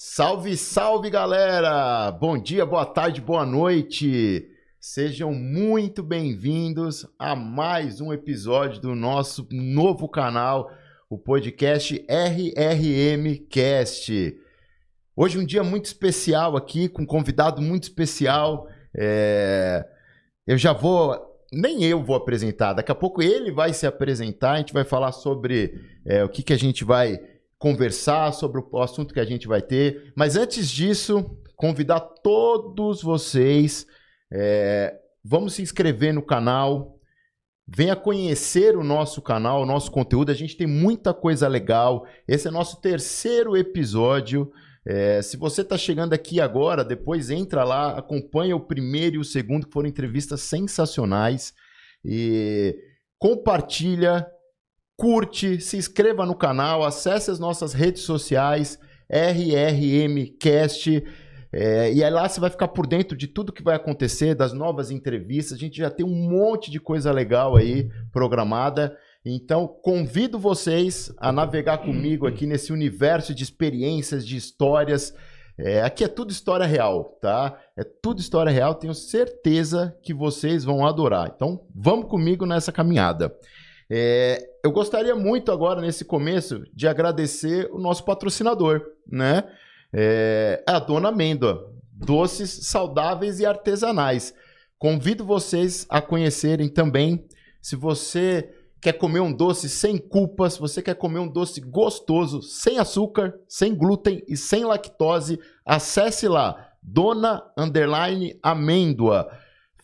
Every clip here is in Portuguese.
Salve, salve, galera! Bom dia, boa tarde, boa noite! Sejam muito bem-vindos a mais um episódio do nosso novo canal, o podcast RRM Cast. Hoje um dia muito especial aqui, com um convidado muito especial. Nem eu vou apresentar, daqui a pouco ele vai se apresentar, a gente vai falar sobre o que a gente vai conversar, sobre o assunto que a gente vai ter. Mas antes disso, convidar todos vocês, vamos se inscrever no canal, venha conhecer o nosso canal, o nosso conteúdo, a gente tem muita coisa legal. Esse é nosso terceiro episódio. Se você está chegando aqui agora, depois entra lá, acompanha o primeiro e o segundo, que foram entrevistas sensacionais. E compartilha, curte, se inscreva no canal, acesse as nossas redes sociais, RRMcast, e aí lá você vai ficar por dentro de tudo que vai acontecer, das novas entrevistas. A gente já tem um monte de coisa legal aí programada. Então, convido vocês a navegar comigo aqui nesse universo de experiências, de histórias. Aqui é tudo história real, tá? É tudo história real, tenho certeza que vocês vão adorar. Então, vamos comigo nessa caminhada. Eu gostaria muito agora, nesse começo, de agradecer o nosso patrocinador, né? A Dona Amêndoa, doces saudáveis e artesanais. Convido vocês a conhecerem também. Se você quer comer um doce sem culpa, se você quer comer um doce gostoso, sem açúcar, sem glúten e sem lactose, acesse lá, Dona_Amêndoa.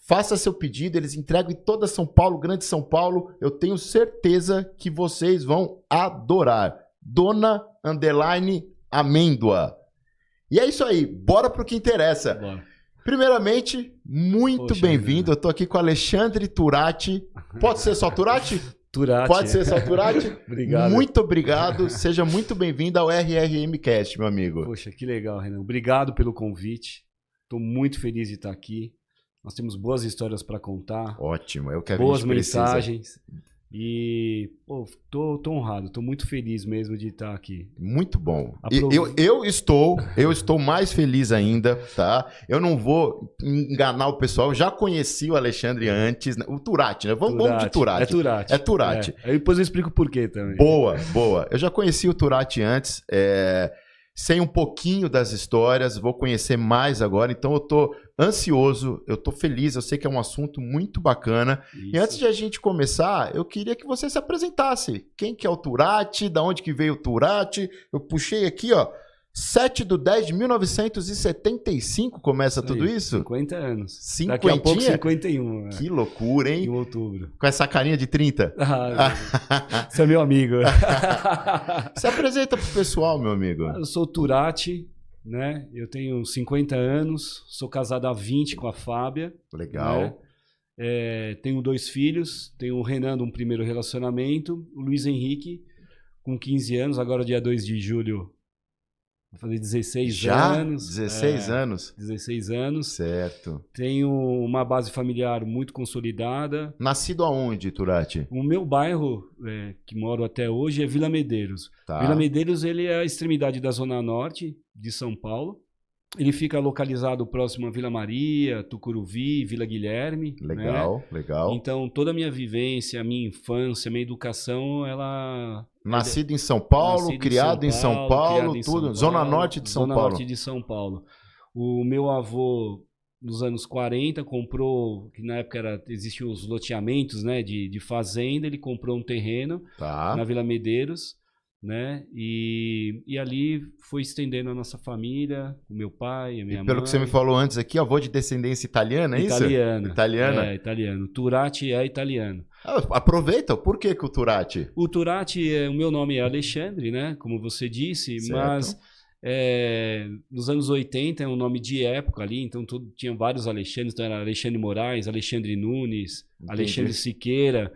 Faça seu pedido, eles entregam em toda São Paulo, Grande São Paulo. Eu tenho certeza que vocês vão adorar. Dona_Amêndoa. E é isso aí, bora pro que interessa. Bora. Primeiramente, muito bem-vindo. Eu tô aqui com o Alexandre Turati. Pode ser só Turati? Turati. Pode ser só Turati? Obrigado. Muito obrigado. Seja muito bem-vindo ao RRM Cast, meu amigo. Poxa, que legal, Renan. Obrigado pelo convite. Estou muito feliz de estar aqui. Nós temos boas histórias para contar. Ótimo, é o que a boas gente precisa. Mensagens. E tô honrado, tô muito feliz mesmo de estar aqui. Muito bom. Eu estou mais feliz ainda, tá? Eu não vou enganar o pessoal. Eu já conheci o Alexandre antes, o Turati, né? Vamos de Turati. É Turati. É Turati. Depois eu explico por quê também. Boa. Eu já conheci o Turati antes, sei um pouquinho das histórias, vou conhecer mais agora, então eu tô ansioso, eu tô feliz, eu sei que é um assunto muito bacana. Isso. E antes de a gente começar, eu queria que você se apresentasse. Quem que é o Turati? Da onde que veio o Turati? Eu puxei aqui, ó, 7/10/1975 começa tudo isso? 50 anos. 50? Daqui a pouco 51. Que loucura, hein? Em outubro. Com essa carinha de 30? Você é meu amigo. Se apresenta pro pessoal, meu amigo. Eu sou o Turati, né? Eu tenho 50 anos, sou casado há 20 com a Fábia. Legal. Né? Tenho 2 filhos, tenho o Renan, um primeiro relacionamento, o Luiz Henrique, com 15 anos, agora dia 2 de julho. Vou fazer 16 anos. 16 anos? 16 anos. Certo. Tenho uma base familiar muito consolidada. Nascido aonde, Turati? O meu bairro, que moro até hoje, é Vila Medeiros. Tá. Vila Medeiros ele é a extremidade da zona norte de São Paulo. Ele fica localizado próximo a Vila Maria, Tucuruvi, Vila Guilherme. Legal, né? legal. Então, toda a minha vivência, a minha infância, a minha educação, ela... Nascido em São Paulo, criado em São Paulo, tudo. Zona Norte de São Paulo. Zona Norte de São Paulo. O meu avô, nos anos 40, comprou, que na época existiam os loteamentos, né, de fazenda, ele comprou um terreno na Vila Medeiros, né, e ali foi estendendo a nossa família, o meu pai, a minha mãe. Pelo que você me falou antes aqui, avô de descendência italiana, é isso? Italiana. Italiano. Turati é italiano. Aproveita, por que o Turati? O Turati, o meu nome é Alexandre, né? Como você disse, certo. Mas nos anos 80 é um nome de época ali, então tinha vários Alexandres, então era Alexandre Moraes, Alexandre Nunes, entendi. Alexandre Siqueira,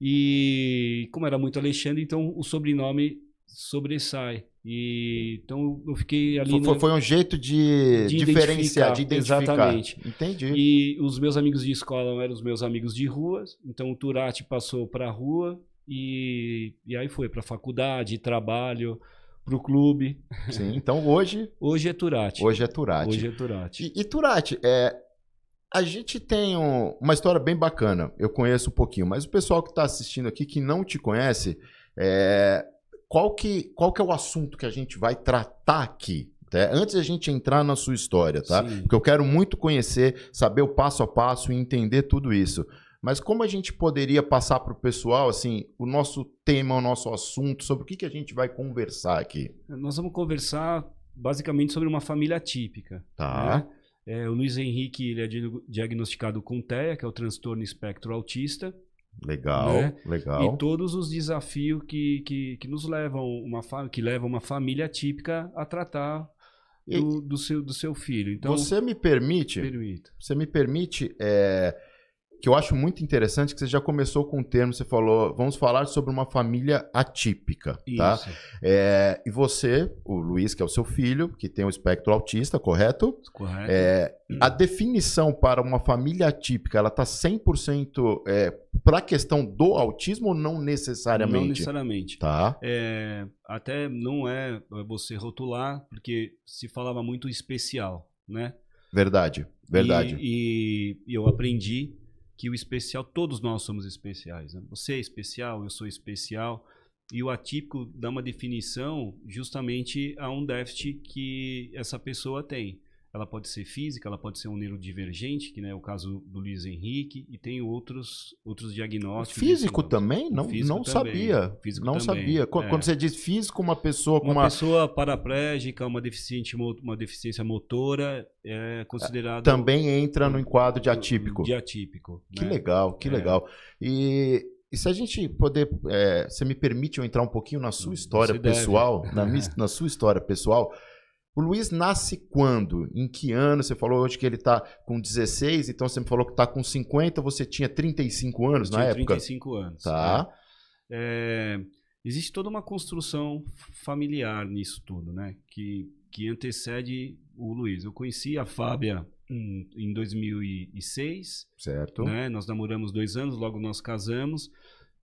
e como era muito Alexandre, então o sobrenome sobressai. E então eu fiquei ali... Foi um jeito de diferenciar, de identificar. Exatamente. Entendi. E os meus amigos de escola eram os meus amigos de rua, então o Turati passou para a rua e aí foi para faculdade, trabalho. para o clube. Sim, então hoje... Hoje é Turati. Hoje é Turati. Hoje é Turati. E Turati, a gente tem uma história bem bacana. Eu conheço um pouquinho, mas o pessoal que está assistindo aqui, que não te conhece, qual que é o assunto que a gente vai tratar aqui? Antes da gente entrar na sua história, tá? Sim. Porque eu quero muito conhecer, saber o passo a passo e entender tudo isso. Mas como a gente poderia passar para o pessoal, assim, o nosso tema, o nosso assunto, sobre o que a gente vai conversar aqui? Nós vamos conversar basicamente sobre uma família atípica. Tá. Né? O Luiz Henrique ele é diagnosticado com TEA, que é o transtorno espectro autista. Legal, né? legal. E todos os desafios que nos levam, que levam uma família atípica a tratar do seu filho. Então, você me permite? Você me permite que eu acho muito interessante que você já começou com um termo, você falou, vamos falar sobre uma família atípica, tá? Isso. E você, o Luiz, que é o seu filho, que tem o espectro autista, correto? Correto. A definição para uma família atípica, ela está 100% para a questão do autismo ou não necessariamente? Não necessariamente. Tá. Até não é você rotular, porque se falava muito especial, né? Verdade. E eu aprendi que o especial, todos nós somos especiais. Né? Você é especial, eu sou especial. E o atípico dá uma definição justamente a um déficit que essa pessoa tem. Ela pode ser física, ela pode ser um neurodivergente, que é o caso do Luiz Henrique, e tem outros diagnósticos. Físico também? Não também. Sabia. Físico não também. Sabia. Quando você diz físico, uma pessoa com uma pessoa paraplégica, uma deficiência motora é considerada... Também entra no enquadro de atípico. De atípico. Que legal, que legal. E se a gente poder... você me permite eu entrar um pouquinho na sua história pessoal? Na sua história pessoal... O Luiz nasce quando? Em que ano? Você falou hoje que ele está com 16, então você me falou que está com 50, você tinha 35 anos na época? 35 anos. Tá. Existe toda uma construção familiar nisso tudo, né? Que antecede o Luiz. Eu conheci a Fábia em 2006. Certo. Né? Nós namoramos 2 anos, logo nós casamos.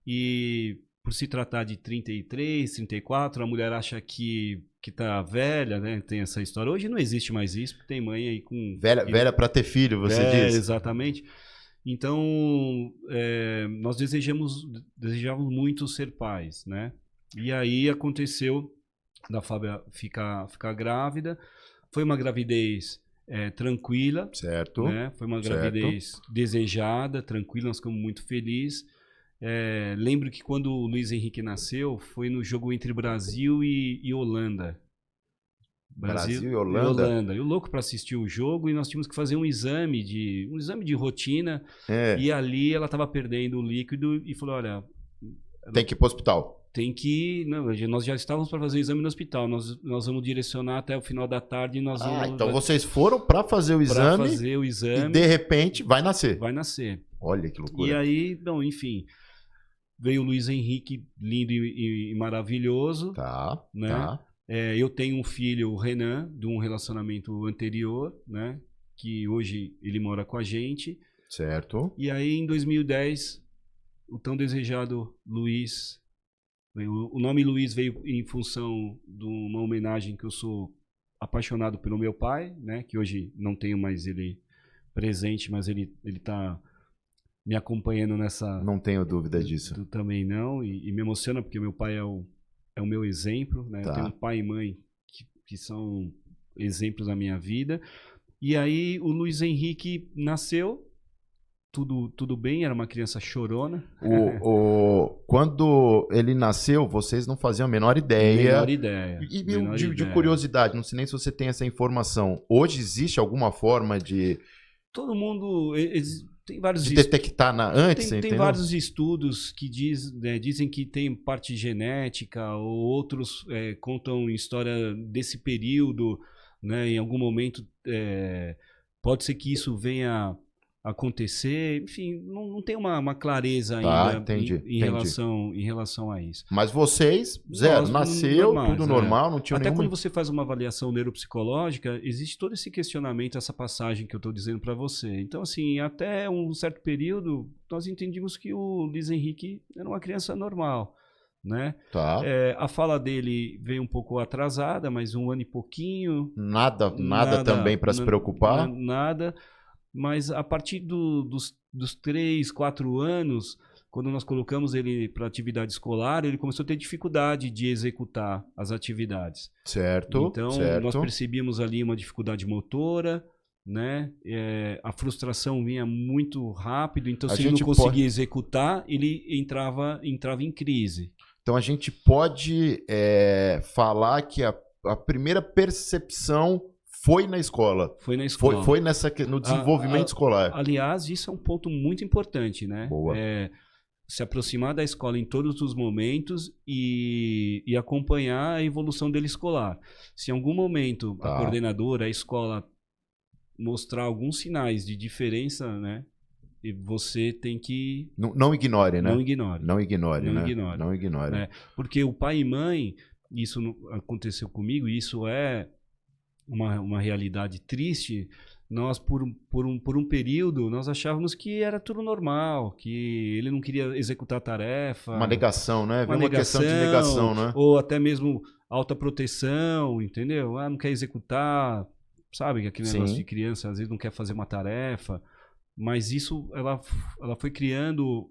E por se tratar de 33, 34, a mulher acha que tá velha, né? Tem essa história. Hoje não existe mais isso, porque tem mãe aí com... Velha para ter filho, você diz? Exatamente. Então, nós desejávamos muito ser pais, né? E aí aconteceu da Fábia ficar grávida. Foi uma gravidez tranquila. Certo. Né? Foi uma gravidez desejada, tranquila, nós ficamos muito felizes. Lembro que quando o Luiz Henrique nasceu, foi no jogo entre Brasil e Holanda. Brasil e Holanda? Eu louco para assistir o jogo e nós tínhamos que fazer um exame de rotina. E ali ela estava perdendo o líquido e falou, olha... Tem que ir para o hospital. Tem que... Não, nós já estávamos para fazer o exame no hospital. Nós vamos direcionar até o final da tarde e nós vamos... Então vocês foram para fazer o exame. Para fazer o exame. E de repente vai nascer. Vai nascer. Olha que loucura. E aí, não, enfim... Veio o Luiz Henrique, lindo e maravilhoso. Tá, né? tá. Eu tenho um filho, o Renan, de um relacionamento anterior, né? Que hoje ele mora com a gente. Certo. E aí, em 2010, o tão desejado Luiz... O nome Luiz veio em função de uma homenagem que eu sou apaixonado pelo meu pai, né? Que hoje não tenho mais ele presente, mas ele está... me acompanhando nessa... Não tenho dúvida disso. Tu também não, e me emociona porque meu pai é o meu exemplo, né? Tá. Eu tenho um pai e mãe que são exemplos na minha vida. E aí o Luiz Henrique nasceu, tudo bem, era uma criança chorona. Quando ele nasceu, vocês não faziam a menor ideia. Menor ideia. E de curiosidade, não sei nem se você tem essa informação. Hoje existe alguma forma de... Todo mundo... Tem vários de detectar antes, tem vários estudos que dizem que tem parte genética, ou outros contam história desse período, né? Em algum momento pode ser que isso venha acontecer, enfim, não tem uma clareza ainda em relação a isso. Mas vocês, zero, nasceu, normais, tudo normal, não tinha Até nenhuma... quando você faz uma avaliação neuropsicológica, existe todo esse questionamento, essa passagem que eu estou dizendo para você. Então, assim, até um certo período, nós entendimos que o Luiz Henrique era uma criança normal, né? Tá. A fala dele veio um pouco atrasada, mas 1 ano e pouquinho. Nada também para se preocupar? Nada. Mas a partir dos 3, 4 anos, quando nós colocamos ele para atividade escolar, ele começou a ter dificuldade de executar as atividades. Certo. Então, nós percebíamos ali uma dificuldade motora, né? A frustração vinha muito rápido, então se ele não conseguia executar, ele entrava em crise. Então a gente pode falar que a primeira percepção foi na escola. Foi na escola. Foi no desenvolvimento escolar. Aliás, isso é um ponto muito importante, né? Boa. Se aproximar da escola em todos os momentos e acompanhar a evolução dele escolar. Se em algum momento a coordenadora, a escola mostrar alguns sinais de diferença, né? E você tem que... Não ignore, né? Não ignore. Não ignore, né? Ignore. Não ignore. Né? Porque o pai e mãe, isso aconteceu comigo, e isso é uma realidade triste. Nós, por um período, nós achávamos que era tudo normal, que ele não queria executar a tarefa. Uma negação, né? Uma questão de negação, né? Ou até mesmo alta proteção, entendeu? Não quer executar, sabe? Aquele negócio de criança, às vezes não quer fazer uma tarefa. Mas isso, ela foi criando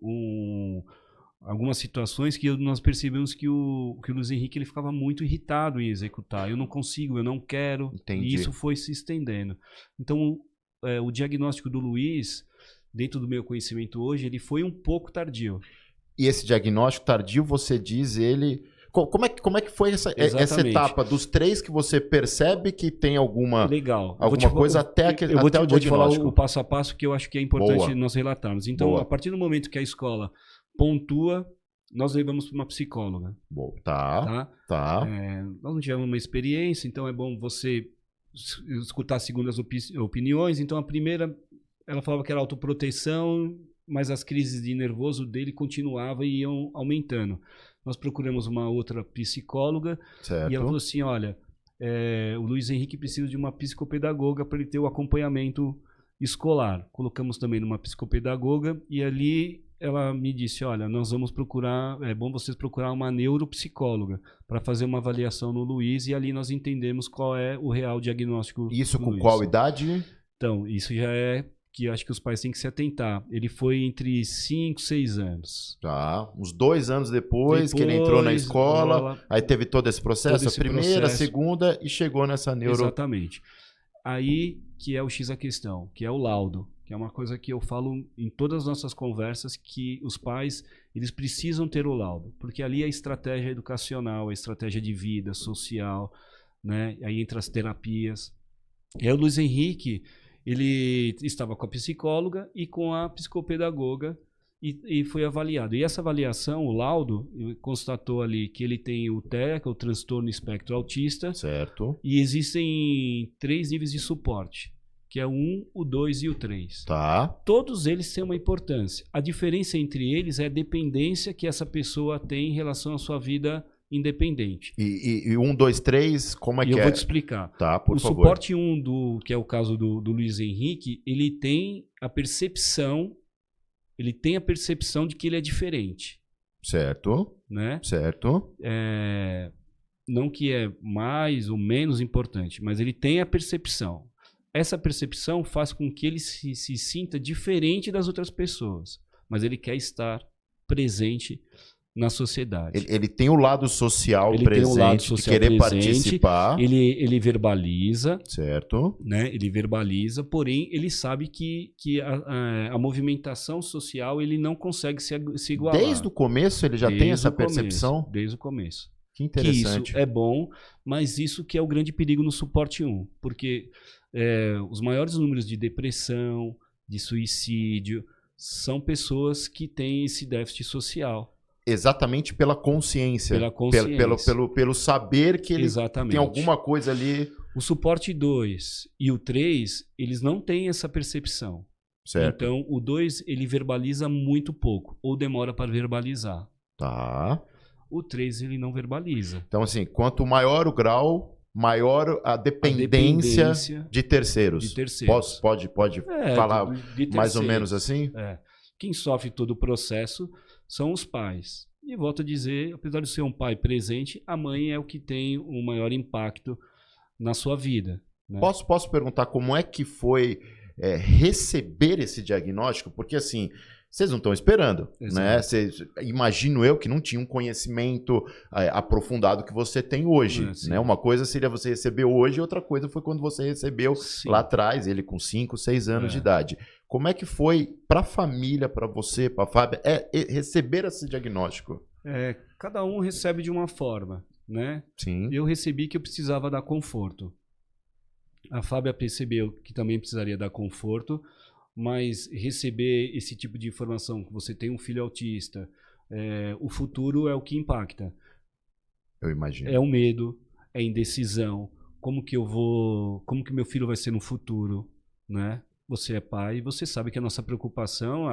algumas situações que nós percebemos que o Luiz Henrique ele ficava muito irritado em executar. Eu não consigo, eu não quero. Entendi. E isso foi se estendendo. Então, o diagnóstico do Luiz, dentro do meu conhecimento hoje, ele foi um pouco tardio. E esse diagnóstico tardio, você diz ele... Como é que foi essa etapa dos 3 que você percebe que tem alguma coisa até o diagnóstico? Eu vou te falar o passo a passo que eu acho que é importante nós relatarmos. Então, a partir do momento que a escola pontua, nós levamos para uma psicóloga. Boa. Tá. Nós não tivemos uma experiência, então é bom você escutar segundas opiniões. Então, a primeira, ela falava que era autoproteção, mas as crises de nervoso dele continuavam e iam aumentando. Nós procuramos uma outra psicóloga, certo. E ela falou assim, olha, o Luiz Henrique precisa de uma psicopedagoga para ele ter o acompanhamento escolar. Colocamos também numa psicopedagoga e ali ela me disse, olha, nós vamos procurar, é bom vocês procurar uma neuropsicóloga para fazer uma avaliação no Luiz e ali nós entendemos qual é o real diagnóstico. Isso com qual idade? Então, isso já é que eu acho que os pais têm que se atentar. Ele foi entre 5 e 6 anos. Tá. Uns 2 anos depois que ele entrou na escola, aí teve todo esse processo, a primeira, a segunda, e chegou nessa neuro... Exatamente. Aí que é o X a questão, que é o laudo, que é uma coisa que eu falo em todas as nossas conversas, que os pais, eles precisam ter o laudo, porque ali é a estratégia educacional, a estratégia de vida, social, né? Aí entra as terapias. E aí o Luiz Henrique... ele estava com a psicóloga e com a psicopedagoga e foi avaliado. E essa avaliação, o laudo, constatou ali que ele tem o TEA, que é o transtorno espectro autista. Certo. E existem 3 níveis de suporte, que é o 1, o 2 e o 3. Tá. Todos eles têm uma importância. A diferença entre eles é a dependência que essa pessoa tem em relação à sua vida independente. E 1, 2, 3, como é que é? Eu vou te explicar. Tá, por favor. O suporte 1, que é o caso do Luiz Henrique, ele tem a percepção de que ele é diferente. Certo. Né? Certo. Não que é mais ou menos importante, mas ele tem a percepção. Essa percepção faz com que ele se sinta diferente das outras pessoas, mas ele quer estar presente na sociedade. Ele tem o lado social ele presente, tem o lado social de querer participar. Ele verbaliza. Certo. Né? Ele verbaliza, porém ele sabe que a movimentação social ele não consegue se igualar. Desde o começo ele já tem essa percepção? Desde o começo. Que interessante. Que isso é bom, mas isso que é o grande perigo no suporte 1. Porque os maiores números de depressão, de suicídio, são pessoas que têm esse déficit social. Exatamente pela consciência. Pelo saber que ele tem alguma coisa ali. O suporte 2 e o 3, eles não têm essa percepção. Certo. Então, o 2, ele verbaliza muito pouco, ou demora para verbalizar. Tá. O 3, ele não verbaliza. Então, assim, quanto maior o grau, maior a dependência de terceiros. Pode falar mais ou menos assim? Quem sofre todo o processo são os pais. E volto a dizer, apesar de ser um pai presente, a mãe é o que tem o maior impacto na sua vida. Né? Posso perguntar como é que foi receber esse diagnóstico? Porque assim, vocês não estão esperando, né? Imagino eu que não tinha um conhecimento aprofundado que você tem hoje, né? Uma coisa seria você receber hoje, outra coisa foi quando você recebeu lá atrás, ele com 5, 6 anos de idade. Como é que foi para a família, para você, para a Fábia, receber esse diagnóstico? Cada um recebe de uma forma, né? Sim. Eu recebi que eu precisava dar conforto. A Fábia percebeu que também precisaria dar conforto, mas receber esse tipo de informação, que você tem um filho autista, o futuro é o que impacta. Eu imagino. É o medo, é a indecisão, como que meu filho vai ser no futuro, né? Você é pai e você sabe que a nossa preocupação,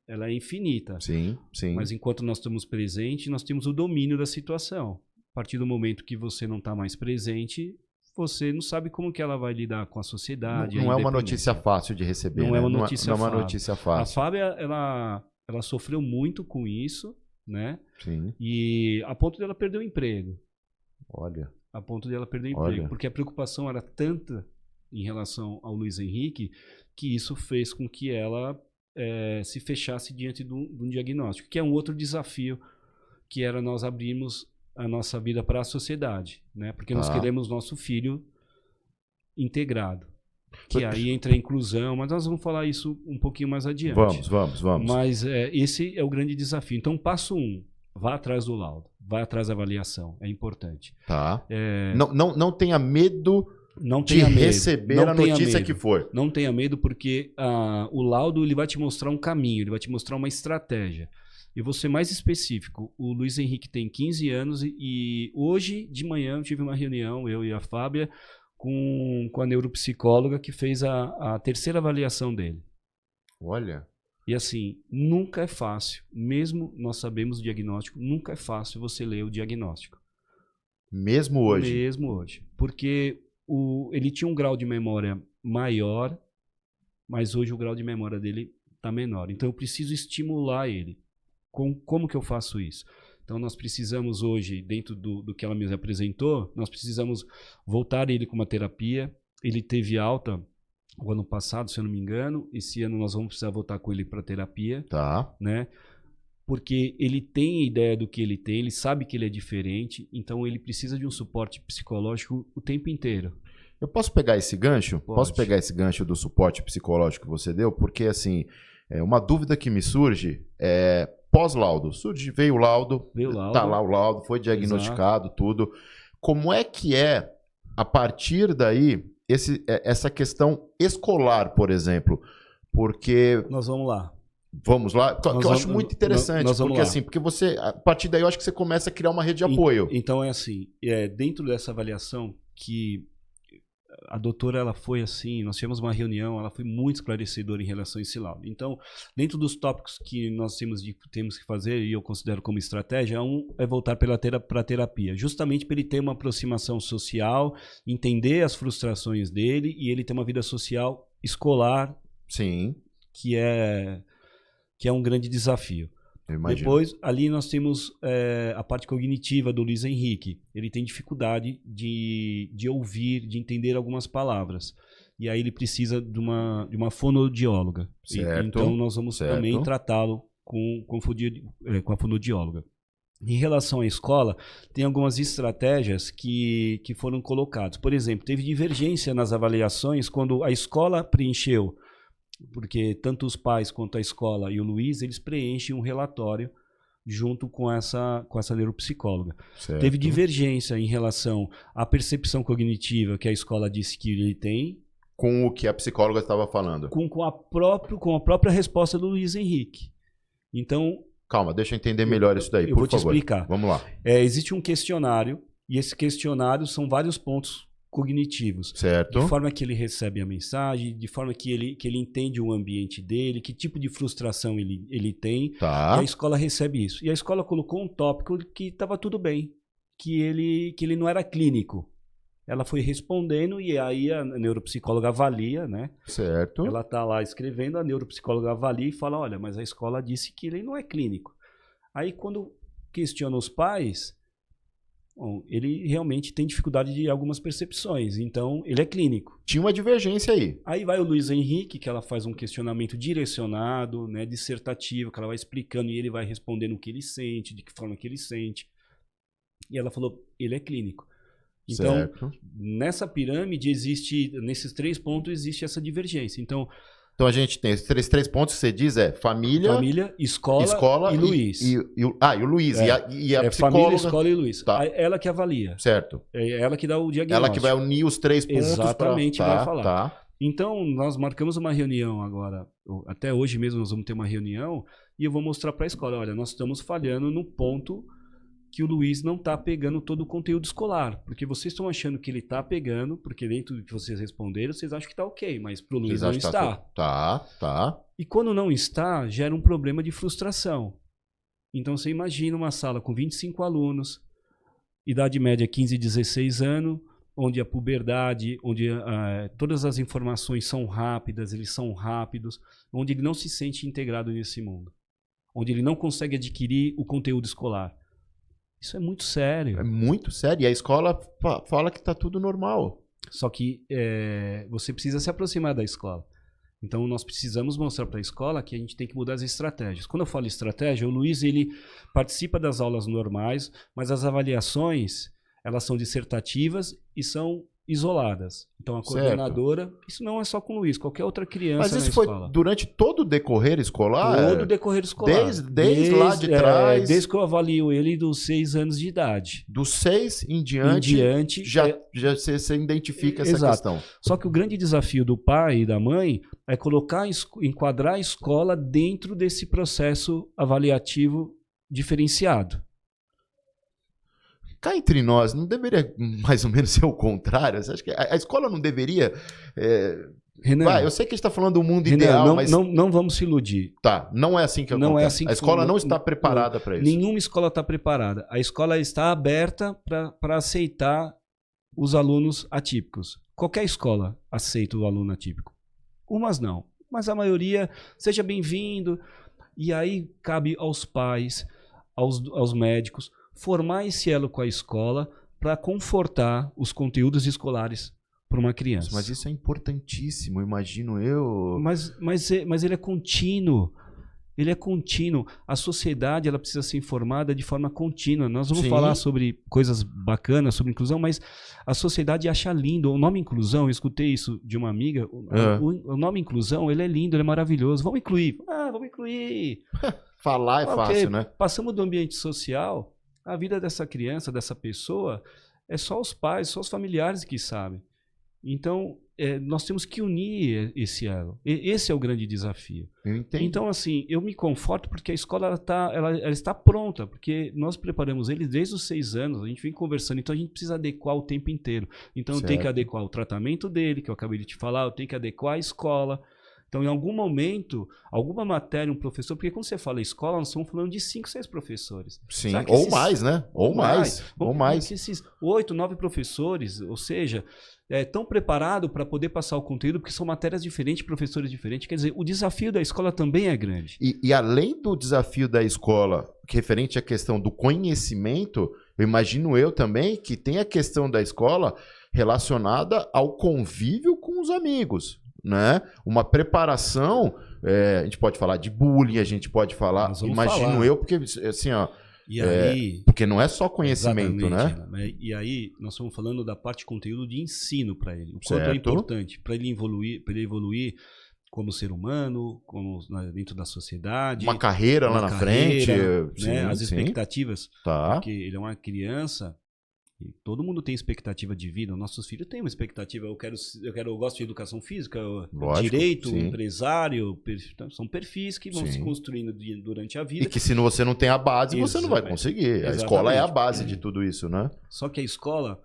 ela é infinita. Sim, sim. Mas enquanto nós estamos presentes, nós temos o domínio da situação. A partir do momento que você não está mais presente, você não sabe como que ela vai lidar com a sociedade. Não é uma notícia fácil de receber, não né? É uma notícia não é uma notícia fácil. A Fábia, ela sofreu muito com isso, né? Sim. E a ponto dela perder o emprego. Olha. A ponto dela perder o emprego. Porque a preocupação era tanta em relação ao Luiz Henrique que isso fez com que ela se fechasse diante de um diagnóstico, que é um outro desafio, que era nós abrirmos a nossa vida para a sociedade, né? Porque nós queremos nosso filho integrado. Que aí entra a inclusão, mas nós vamos falar isso um pouquinho mais adiante. Vamos. Mas esse é o grande desafio. Então, passo 1, vá atrás do laudo, vá atrás da avaliação, é importante. Tá. Não tenha medo receber a notícia que for. Não tenha medo, porque o laudo ele vai te mostrar um caminho, ele vai te mostrar uma estratégia. E vou ser mais específico, o Luiz Henrique tem 15 anos e hoje de manhã eu tive uma reunião, eu e a Fábia, com a neuropsicóloga que fez a terceira avaliação dele. Olha. E assim, nunca é fácil, mesmo nós sabemos o diagnóstico, nunca é fácil você ler o diagnóstico. Mesmo hoje? Mesmo hoje. Porque ele tinha um grau de memória maior, mas hoje o grau de memória dele está menor. Então eu preciso estimular ele. Como que eu faço isso? Então nós precisamos hoje, dentro do que ela me apresentou, nós precisamos voltar ele com uma terapia. Ele teve alta o ano passado, se eu não me engano. Esse ano nós vamos precisar voltar com ele para terapia. Tá. Né? Porque ele tem a ideia do que ele tem, ele sabe que ele é diferente, então ele precisa de um suporte psicológico o tempo inteiro. Eu posso pegar esse gancho? Pode. Posso pegar esse gancho do suporte psicológico que você deu? Porque, assim, uma dúvida que me surge é pós-laudo. Veio o laudo, tá lá o laudo, foi diagnosticado, exato, tudo. Como é que a partir daí, essa questão escolar, por exemplo? Porque... Nós vamos lá. Vamos lá? Que eu acho muito interessante, porque você, a partir daí eu acho que você começa a criar uma rede de apoio. Então é assim, dentro dessa avaliação que a doutora, ela foi assim, nós tivemos uma reunião, ela foi muito esclarecedora em relação a esse laudo. Então, dentro dos tópicos que nós temos que fazer, e eu considero como estratégia, é voltar para a terapia, justamente para ele ter uma aproximação social, entender as frustrações dele e ele ter uma vida social escolar. Sim. Que é um grande desafio. Depois, ali nós temos a parte cognitiva do Luiz Henrique. Ele tem dificuldade de ouvir, de entender algumas palavras. E aí ele precisa de uma fonoaudióloga. Então nós vamos também tratá-lo com a fonoaudióloga. Em relação à escola, tem algumas estratégias que foram colocadas. Por exemplo, teve divergência nas avaliações quando a escola preencheu, porque tanto os pais quanto a escola e o Luiz, eles preenchem um relatório junto com essa neuropsicóloga. Certo. Teve divergência em relação à percepção cognitiva que a escola disse que ele tem. Com o que a psicóloga estava falando. Com a própria resposta do Luiz Henrique. Então... Calma, deixa eu entender melhor isso daí, por favor. Eu vou te explicar. Vamos lá. Existe um questionário, e esse questionário são vários pontos cognitivos. Certo. De forma que ele recebe a mensagem, de forma que ele entende o ambiente dele, que tipo de frustração ele tem. Tá. E a escola recebe isso. E a escola colocou um tópico que estava tudo bem, que ele não era clínico. Ela foi respondendo e aí a neuropsicóloga avalia, né? Certo. Ela está lá escrevendo, a neuropsicóloga avalia e fala, olha, mas a escola disse que ele não é clínico. Aí quando questiona os pais, bom, ele realmente tem dificuldade de algumas percepções, então ele é clínico. Tinha uma divergência aí. Aí vai o Luiz Henrique, que ela faz um questionamento direcionado, né, dissertativo, que ela vai explicando e ele vai respondendo o que ele sente, de que forma que ele sente. E ela falou, ele é clínico. Então, Certo. nessa pirâmide existe, nesses 3 pontos existe essa divergência. Então a gente tem esses três pontos que você diz família, escola e Luiz. E o Luiz. E a psicóloga. Família, escola e Luiz. Tá. Ela que avalia. Certo. É ela que dá o diagnóstico. Ela que vai unir os 3 pontos. Exatamente, vai falar. Tá. Então, nós marcamos uma reunião agora, até hoje mesmo nós vamos ter uma reunião, e eu vou mostrar para a escola, olha, nós estamos falhando no ponto que o Luiz não está pegando todo o conteúdo escolar, porque vocês estão achando que ele está pegando, porque dentro do que vocês responderam, vocês acham que está ok, mas para o Luiz não está. Tá. E quando não está, gera um problema de frustração. Então, você imagina uma sala com 25 alunos, idade média 15 e 16 anos, onde a puberdade, onde todas as informações são rápidas, eles são rápidos, onde ele não se sente integrado nesse mundo, onde ele não consegue adquirir o conteúdo escolar. Isso é muito sério. É muito sério. E a escola fala que está tudo normal. Só que você precisa se aproximar da escola. Então, nós precisamos mostrar para a escola que a gente tem que mudar as estratégias. Quando eu falo estratégia, o Luiz ele participa das aulas normais, mas as avaliações elas são dissertativas e são isoladas. Então, a coordenadora... Isso não é só com o Luiz, qualquer outra criança na escola. Mas isso foi durante todo o decorrer escolar? Todo o decorrer escolar. Desde lá de trás? Desde que eu avalio ele dos 6 anos de idade. Dos 6 em diante já você identifica essa questão. Só que o grande desafio do pai e da mãe é enquadrar a escola dentro desse processo avaliativo diferenciado. Cá entre nós, não deveria mais ou menos ser o contrário? Você acha que a escola não deveria... Renan, eu sei que a gente está falando do mundo ideal, mas... Não vamos se iludir. Tá, não é assim que acontece. Não é assim que a escola não está preparada para isso. Nenhuma escola está preparada. A escola está aberta para aceitar os alunos atípicos. Qualquer escola aceita o aluno atípico. Umas não, mas a maioria, seja bem-vindo. E aí cabe aos pais, aos médicos, formar esse elo com a escola para confortar os conteúdos escolares para uma criança. Mas isso é importantíssimo, imagino eu. Mas ele é contínuo. Ele é contínuo. A sociedade ela precisa ser informada de forma contínua. Nós vamos falar sobre coisas bacanas, sobre inclusão, mas a sociedade acha lindo. O nome inclusão, eu escutei isso de uma amiga, o nome inclusão, ele é lindo, ele é maravilhoso. Vamos incluir. Vamos incluir. Falar é fácil, né? Passamos do ambiente social... A vida dessa criança, dessa pessoa, é só os pais, só os familiares que sabem. Então, nós temos que unir esse elo. Esse é o grande desafio. Eu entendo. Então, assim, eu me conforto porque a escola ela está pronta, porque nós preparamos eles desde os 6 anos, a gente vem conversando, então a gente precisa adequar o tempo inteiro. Então, eu tenho que adequar o tratamento dele, que eu acabei de te falar, eu tenho que adequar a escola. Então, em algum momento, alguma matéria, um professor... Porque quando você fala escola, nós estamos falando de 5, 6 professores. Sim, ou mais, né? Ou mais. Esses 8, 9 professores, ou seja, estão preparados para poder passar o conteúdo, porque são matérias diferentes, professores diferentes. Quer dizer, o desafio da escola também é grande. E além do desafio da escola, referente à questão do conhecimento, eu imagino eu também que tem a questão da escola relacionada ao convívio com os amigos. Né? Uma preparação, a gente pode falar de bullying, a gente pode falar, imagino eu, porque assim, ó, porque não é só conhecimento, né? E aí nós estamos falando da parte de conteúdo de ensino para ele, o quanto é importante para ele evoluir como ser humano, dentro da sociedade, uma carreira lá na frente, né? As expectativas, porque ele é uma criança. E todo mundo tem expectativa de vida. Nossos filhos têm uma expectativa. Eu gosto de educação física, direito, empresário. São perfis que vão se construindo durante a vida. E que se você não tem a base, você não vai conseguir. A escola é a base de tudo isso, né? Só que a escola,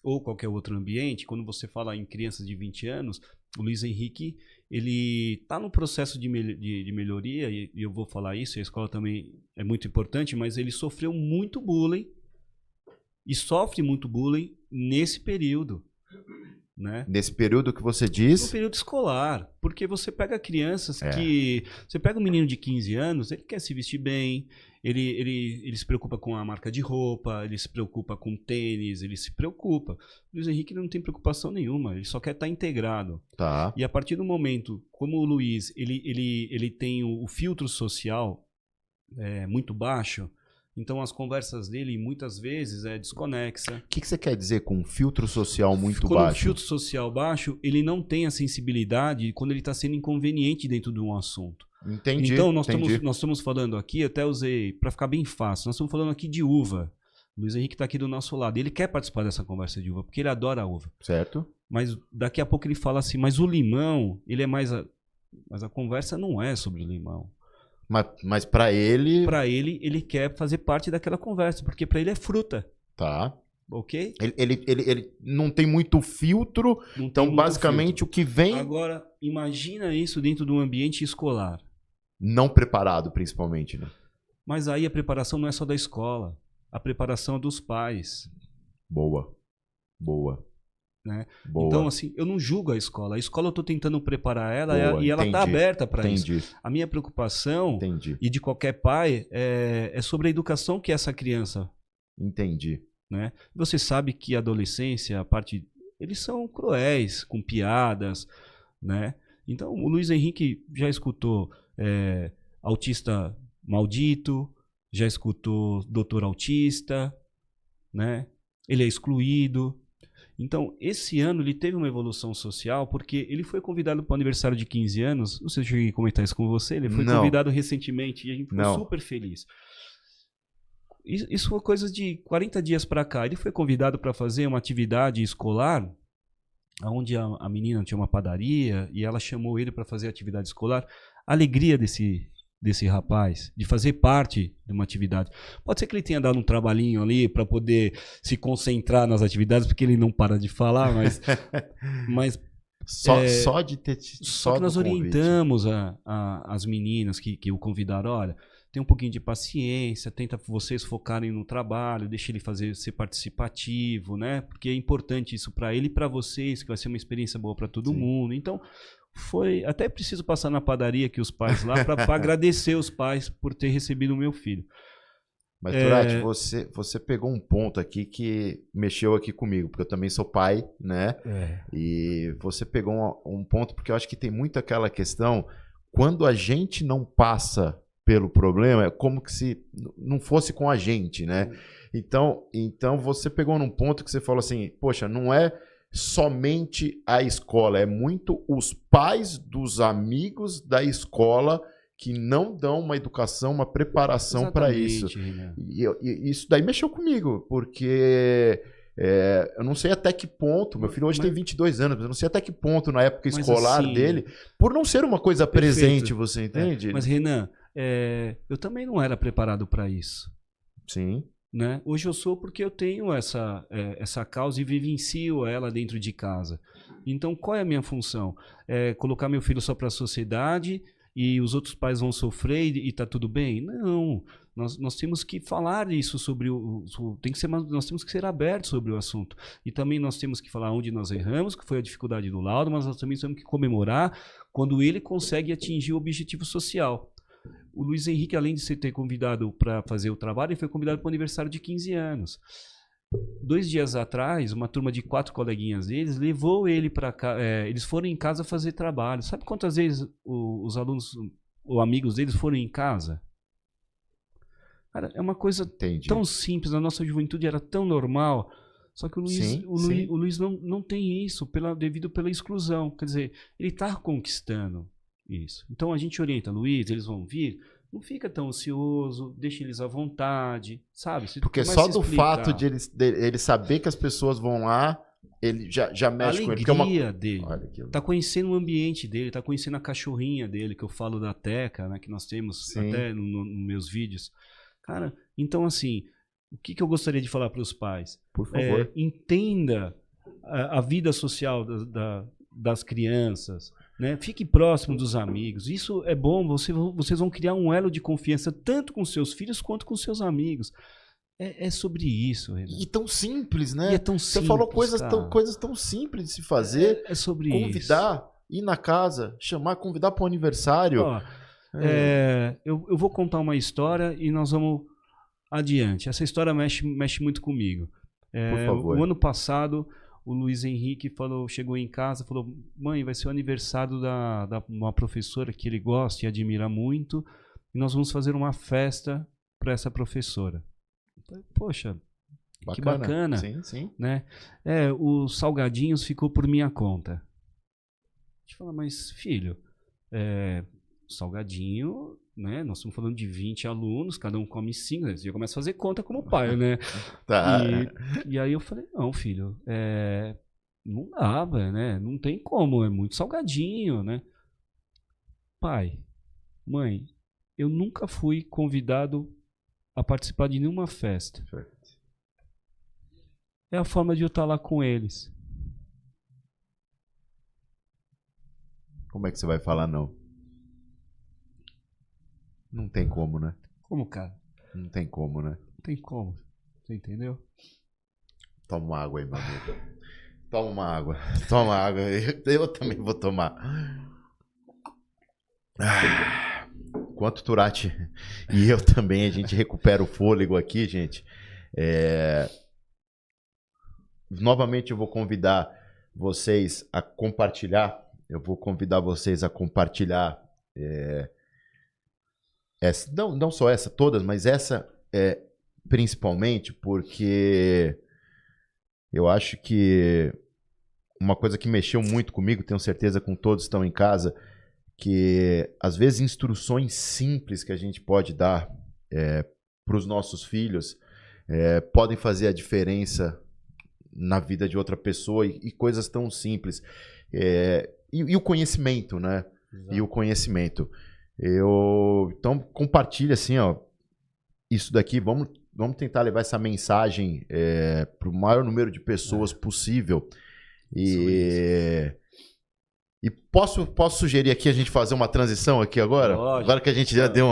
ou qualquer outro ambiente, quando você fala em crianças de 20 anos, o Luiz Henrique, ele está no processo de melhoria, e eu vou falar isso, a escola também é muito importante, mas ele sofreu muito bullying. E sofre muito bullying nesse período. né? Nesse período que você diz? No período escolar. Porque você pega crianças que... Você pega um menino de 15 anos, ele quer se vestir bem, ele se preocupa com a marca de roupa, ele se preocupa com tênis, ele se preocupa. O Luiz Henrique não tem preocupação nenhuma, ele só quer estar integrado. Tá. E a partir do momento, como o Luiz, ele tem o filtro social muito baixo, então as conversas dele muitas vezes é desconexa. O que você quer dizer com filtro social muito Quando baixo? o filtro social baixo, ele não tem a sensibilidade quando ele está sendo inconveniente dentro de um assunto. Entendi. Então, nós entendi. estamos falando aqui, até usei, para ficar bem fácil, nós estamos falando aqui de uva. O Luiz Henrique está aqui do nosso lado. Ele quer participar dessa conversa de uva, porque ele adora a uva. Certo. Mas daqui a pouco ele fala assim, mas o limão, ele é mais... Mas a conversa não é sobre o limão. Mas para ele... Para ele, ele quer fazer parte daquela conversa, porque para ele é fruta. Tá. Ok? Ele não tem muito filtro, Não então tem muito basicamente filtro. o que vem... Agora, imagina isso dentro de um ambiente escolar. Não preparado, principalmente, né? Mas aí a preparação não é só da escola. A preparação é dos pais. Boa. Boa. Né? Boa. Então, assim, eu não julgo a escola. A escola eu estou tentando preparar ela Boa, e ela está entendi. aberta para isso. Entendi. A minha preocupação, Entendi. e de qualquer pai, é sobre a educação que essa criança... Entendi. Né? Você sabe que a adolescência, eles são cruéis, com piadas, né? Então, o Luiz Henrique já escutou autista maldito, já escutou doutor autista, né? Ele é excluído. Então, esse ano ele teve uma evolução social porque ele foi convidado para o aniversário de 15 anos. Não sei se eu cheguei a comentar isso com você. Ele foi convidado recentemente e a gente ficou super feliz. Isso foi coisa de 40 dias para cá. Ele foi convidado para fazer uma atividade escolar, onde a menina tinha uma padaria e ela chamou ele para fazer atividade escolar. A alegria desse rapaz, de fazer parte de uma atividade. Pode ser que ele tenha dado um trabalhinho ali para poder se concentrar nas atividades, porque ele não para de falar, mas só de ter... Só que nós orientamos as meninas que o convidaram, olha... Tem um pouquinho de paciência, tenta vocês focarem no trabalho, deixa ele ser participativo, né? Porque é importante isso para ele e para vocês, que vai ser uma experiência boa para todo mundo. Então, até preciso passar na padaria aqui os pais lá para agradecer os pais por ter recebido o meu filho. Mas, Turati, você pegou um ponto aqui que mexeu aqui comigo, porque eu também sou pai, né? E você pegou um ponto, porque eu acho que tem muito aquela questão, quando a gente não passa pelo problema, é como que se não fosse com a gente, né? Então você pegou num ponto que você falou assim, poxa, não é somente a escola, é muito os pais dos amigos da escola que não dão uma educação, uma preparação para isso. E isso daí mexeu comigo, porque... eu não sei até que ponto, meu filho hoje tem 22 anos, mas eu não sei até que ponto na época escolar dele, por não ser uma coisa presente, você entende? Mas, Renan, eu também não era preparado para isso. Sim. Né? Hoje eu sou porque eu tenho essa causa e vivencio ela dentro de casa. Então, qual é a minha função? Colocar meu filho só para a sociedade e os outros pais vão sofrer e tá tudo bem? Não. Nós temos que falar isso sobre nós temos que ser abertos sobre o assunto. E também nós temos que falar onde nós erramos, que foi a dificuldade do Laudo, mas nós também temos que comemorar quando ele consegue atingir o objetivo social. O Luiz Henrique, além de ser ter convidado para fazer o trabalho, ele foi convidado para o aniversário de 15 anos. 2 dias atrás, uma turma de 4 coleguinhas deles levou ele para cá. Eles foram em casa fazer trabalho. Sabe quantas vezes os alunos ou amigos deles foram em casa? Cara, é uma coisa tão simples. Na nossa juventude era tão normal. Só que o Luiz não tem isso devido pela exclusão. Quer dizer, ele está conquistando isso. Então a gente orienta, Luiz, eles vão vir. Não fica tão ansioso, deixa eles à vontade, sabe? Porque só do fato de ele saber que as pessoas vão lá, ele já mexe com ele. A alegria dele. Tá conhecendo o ambiente dele, tá conhecendo a cachorrinha dele, que eu falo da Teca, né? Que nós temos até nos meus vídeos. Cara, então assim, o que eu gostaria de falar para os pais? Por favor. Entenda a vida social das crianças. Né? Fique próximo dos amigos. Isso é bom. Vocês vão criar um elo de confiança tanto com seus filhos quanto com seus amigos. É sobre isso, Renan. E tão simples, né? E é tão simples, você falou coisas tão simples de se fazer. É sobre convidar, isso. Ir na casa, chamar, convidar para o aniversário. Ó, eu vou contar uma história e nós vamos adiante. Essa história mexe muito comigo. Por favor. O ano passado, o Luiz Henrique chegou em casa e falou: mãe, vai ser o aniversário da uma professora que ele gosta e admira muito, e nós vamos fazer uma festa para essa professora. Poxa, que bacana. Sim, sim. Né? Os salgadinhos ficou por minha conta. A gente fala, mas filho, salgadinho, né? Nós estamos falando de 20 alunos, cada um come 5, você já começa a fazer conta como pai, né? Tá. E aí eu falei, não, filho, não dava, né? Não tem como, é muito salgadinho, né? Pai, mãe, eu nunca fui convidado a participar de nenhuma festa. É a forma de eu estar lá com eles. Como é que você vai falar não? Não tem como, né? Como, cara? Não tem como, né? Não tem como. Você entendeu? Toma uma água aí, meu amigo. Toma uma água. Toma água. Eu também vou tomar. Enquanto Turati e eu também, a gente recupera o fôlego aqui, gente. Novamente eu vou convidar vocês a compartilhar. Eu vou convidar vocês a compartilhar essa, não só essa, todas, mas essa principalmente porque eu acho que uma coisa que mexeu muito comigo, tenho certeza com todos que estão em casa, que às vezes instruções simples que a gente pode dar para os nossos filhos podem fazer a diferença na vida de outra pessoa e coisas tão simples. E o conhecimento, né? Exato. E o conhecimento. Então, compartilha assim, ó, isso daqui, vamos tentar levar essa mensagem para o maior número de pessoas possível. E posso sugerir aqui a gente fazer uma transição aqui agora? Lógico. Agora que a gente já deu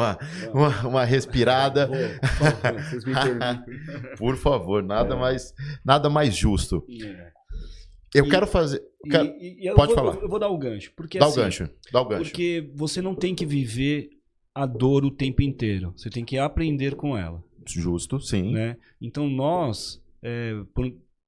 uma respirada. Por favor, vocês me permitem. Por favor, nada mais justo. Eu quero fazer... Pode falar. Eu vou dar o gancho. Porque, dá o gancho. Porque você não tem que viver a dor o tempo inteiro. Você tem que aprender com ela. Justo, sim. Né? Então nós...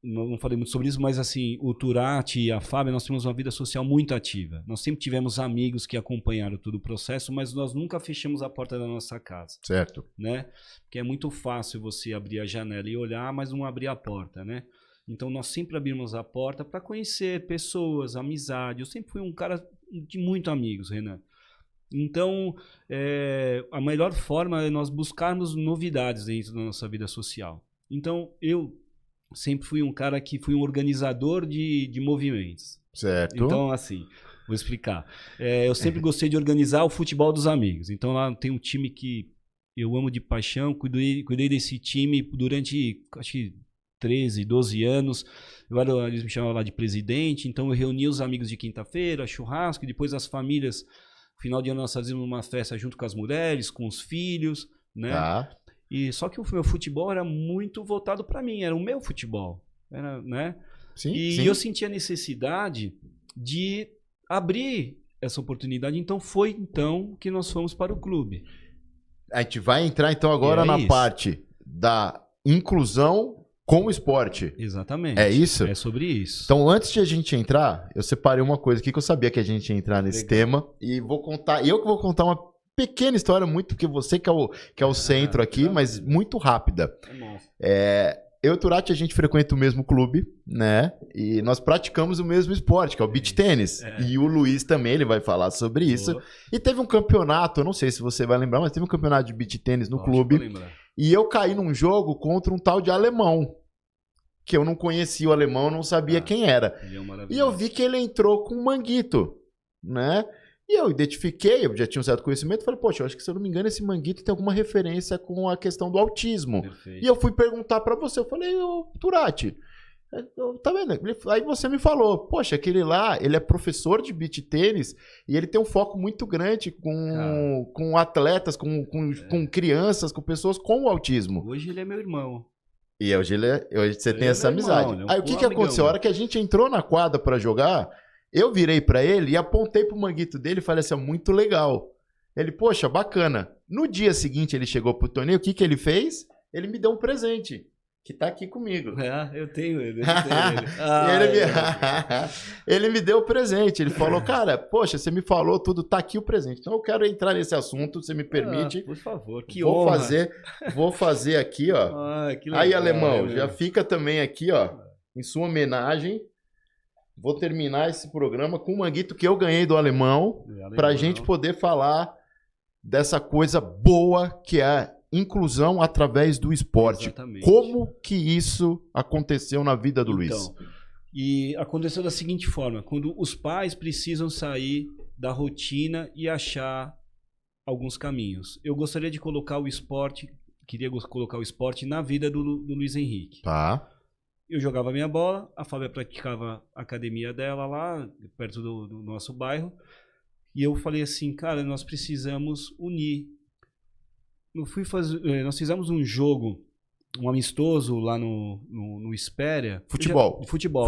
não falei muito sobre isso, mas assim, o Turati e a Fábia, nós temos uma vida social muito ativa. Nós sempre tivemos amigos que acompanharam todo o processo, mas nós nunca fechamos a porta da nossa casa. Certo. Né? Porque é muito fácil você abrir a janela e olhar, mas não abrir a porta, né? Então nós sempre abrimos a porta para conhecer pessoas, amizade. Eu sempre fui um cara de muito amigos, Renan. Então, a melhor forma é nós buscarmos novidades dentro da nossa vida social. Então, eu sempre fui um cara que fui um organizador de movimentos. Certo. Então, assim, vou explicar. Eu sempre gostei de organizar o futebol dos amigos. Então, lá tem um time que eu amo de paixão. Cuidei desse time durante, acho que 13, 12 anos. Eles me chamavam lá de presidente. Então, eu reunia os amigos de quinta-feira, churrasco, e depois as famílias. No final de ano, nós fazíamos uma festa junto com as mulheres, com os filhos, né? Tá. E só que o meu futebol era muito voltado para mim, era o meu futebol, né? Sim, e sim. Eu sentia a necessidade de abrir essa oportunidade, então foi então que nós fomos para o clube. A gente vai entrar então agora na parte da inclusão com o esporte. Exatamente. É isso? É sobre isso. Então, antes de a gente entrar, eu separei uma coisa aqui que eu sabia que a gente ia entrar nesse tema e eu que vou contar uma pequena história, muito que você que é o centro aqui, mas muito rápida. Eu e o Turati, a gente frequenta o mesmo clube, né? E nós praticamos o mesmo esporte, que é o beach tênis. E o Luiz também, ele vai falar sobre isso. E teve um campeonato, eu não sei se você vai lembrar, mas teve um campeonato de beach tênis no clube. E eu caí num jogo contra um tal de alemão, que eu não conhecia o alemão, não sabia quem era. E eu vi que ele entrou com um manguito, né? E eu identifiquei, eu já tinha um certo conhecimento, falei, poxa, eu acho que se eu não me engano esse manguito tem alguma referência com a questão do autismo. Perfeito. E eu fui perguntar pra você, eu falei, ô Turati, Tá vendo? Aí você me falou, poxa, aquele lá, ele é professor de beach tênis e ele tem um foco muito grande com atletas, com crianças, com pessoas com autismo. Hoje ele é meu irmão. E hoje você tem essa amizade. Irmão, Aí o que aconteceu? A hora que a gente entrou na quadra pra jogar, eu virei pra ele e apontei pro manguito dele e falei assim, muito legal. Ele, poxa, bacana. No dia seguinte ele chegou pro torneio, o que ele fez? Ele me deu um presente. Que tá aqui comigo. Eu tenho ele. Ele me deu o presente. Ele falou, cara, poxa, você me falou tudo, tá aqui o presente. Então eu quero entrar nesse assunto, você me permite. Por favor, que honra. honra. Vou fazer aqui, ó. Que legal, aí, alemão, já fica também aqui, ó, em sua homenagem. Vou terminar esse programa com o manguito que eu ganhei do alemão, pra gente poder falar dessa coisa boa que é inclusão através do esporte. Exatamente. Como que isso aconteceu na vida do Luiz? E aconteceu da seguinte forma, quando os pais precisam sair da rotina e achar alguns caminhos. Eu gostaria de colocar o esporte, queria colocar o esporte na vida do Luiz Henrique. Tá. Eu jogava minha bola, a Fábia praticava a academia dela lá, perto do nosso bairro, e eu falei assim, cara, nós precisamos unir. Nós fizemos um jogo, um amistoso lá no Espéria. Futebol.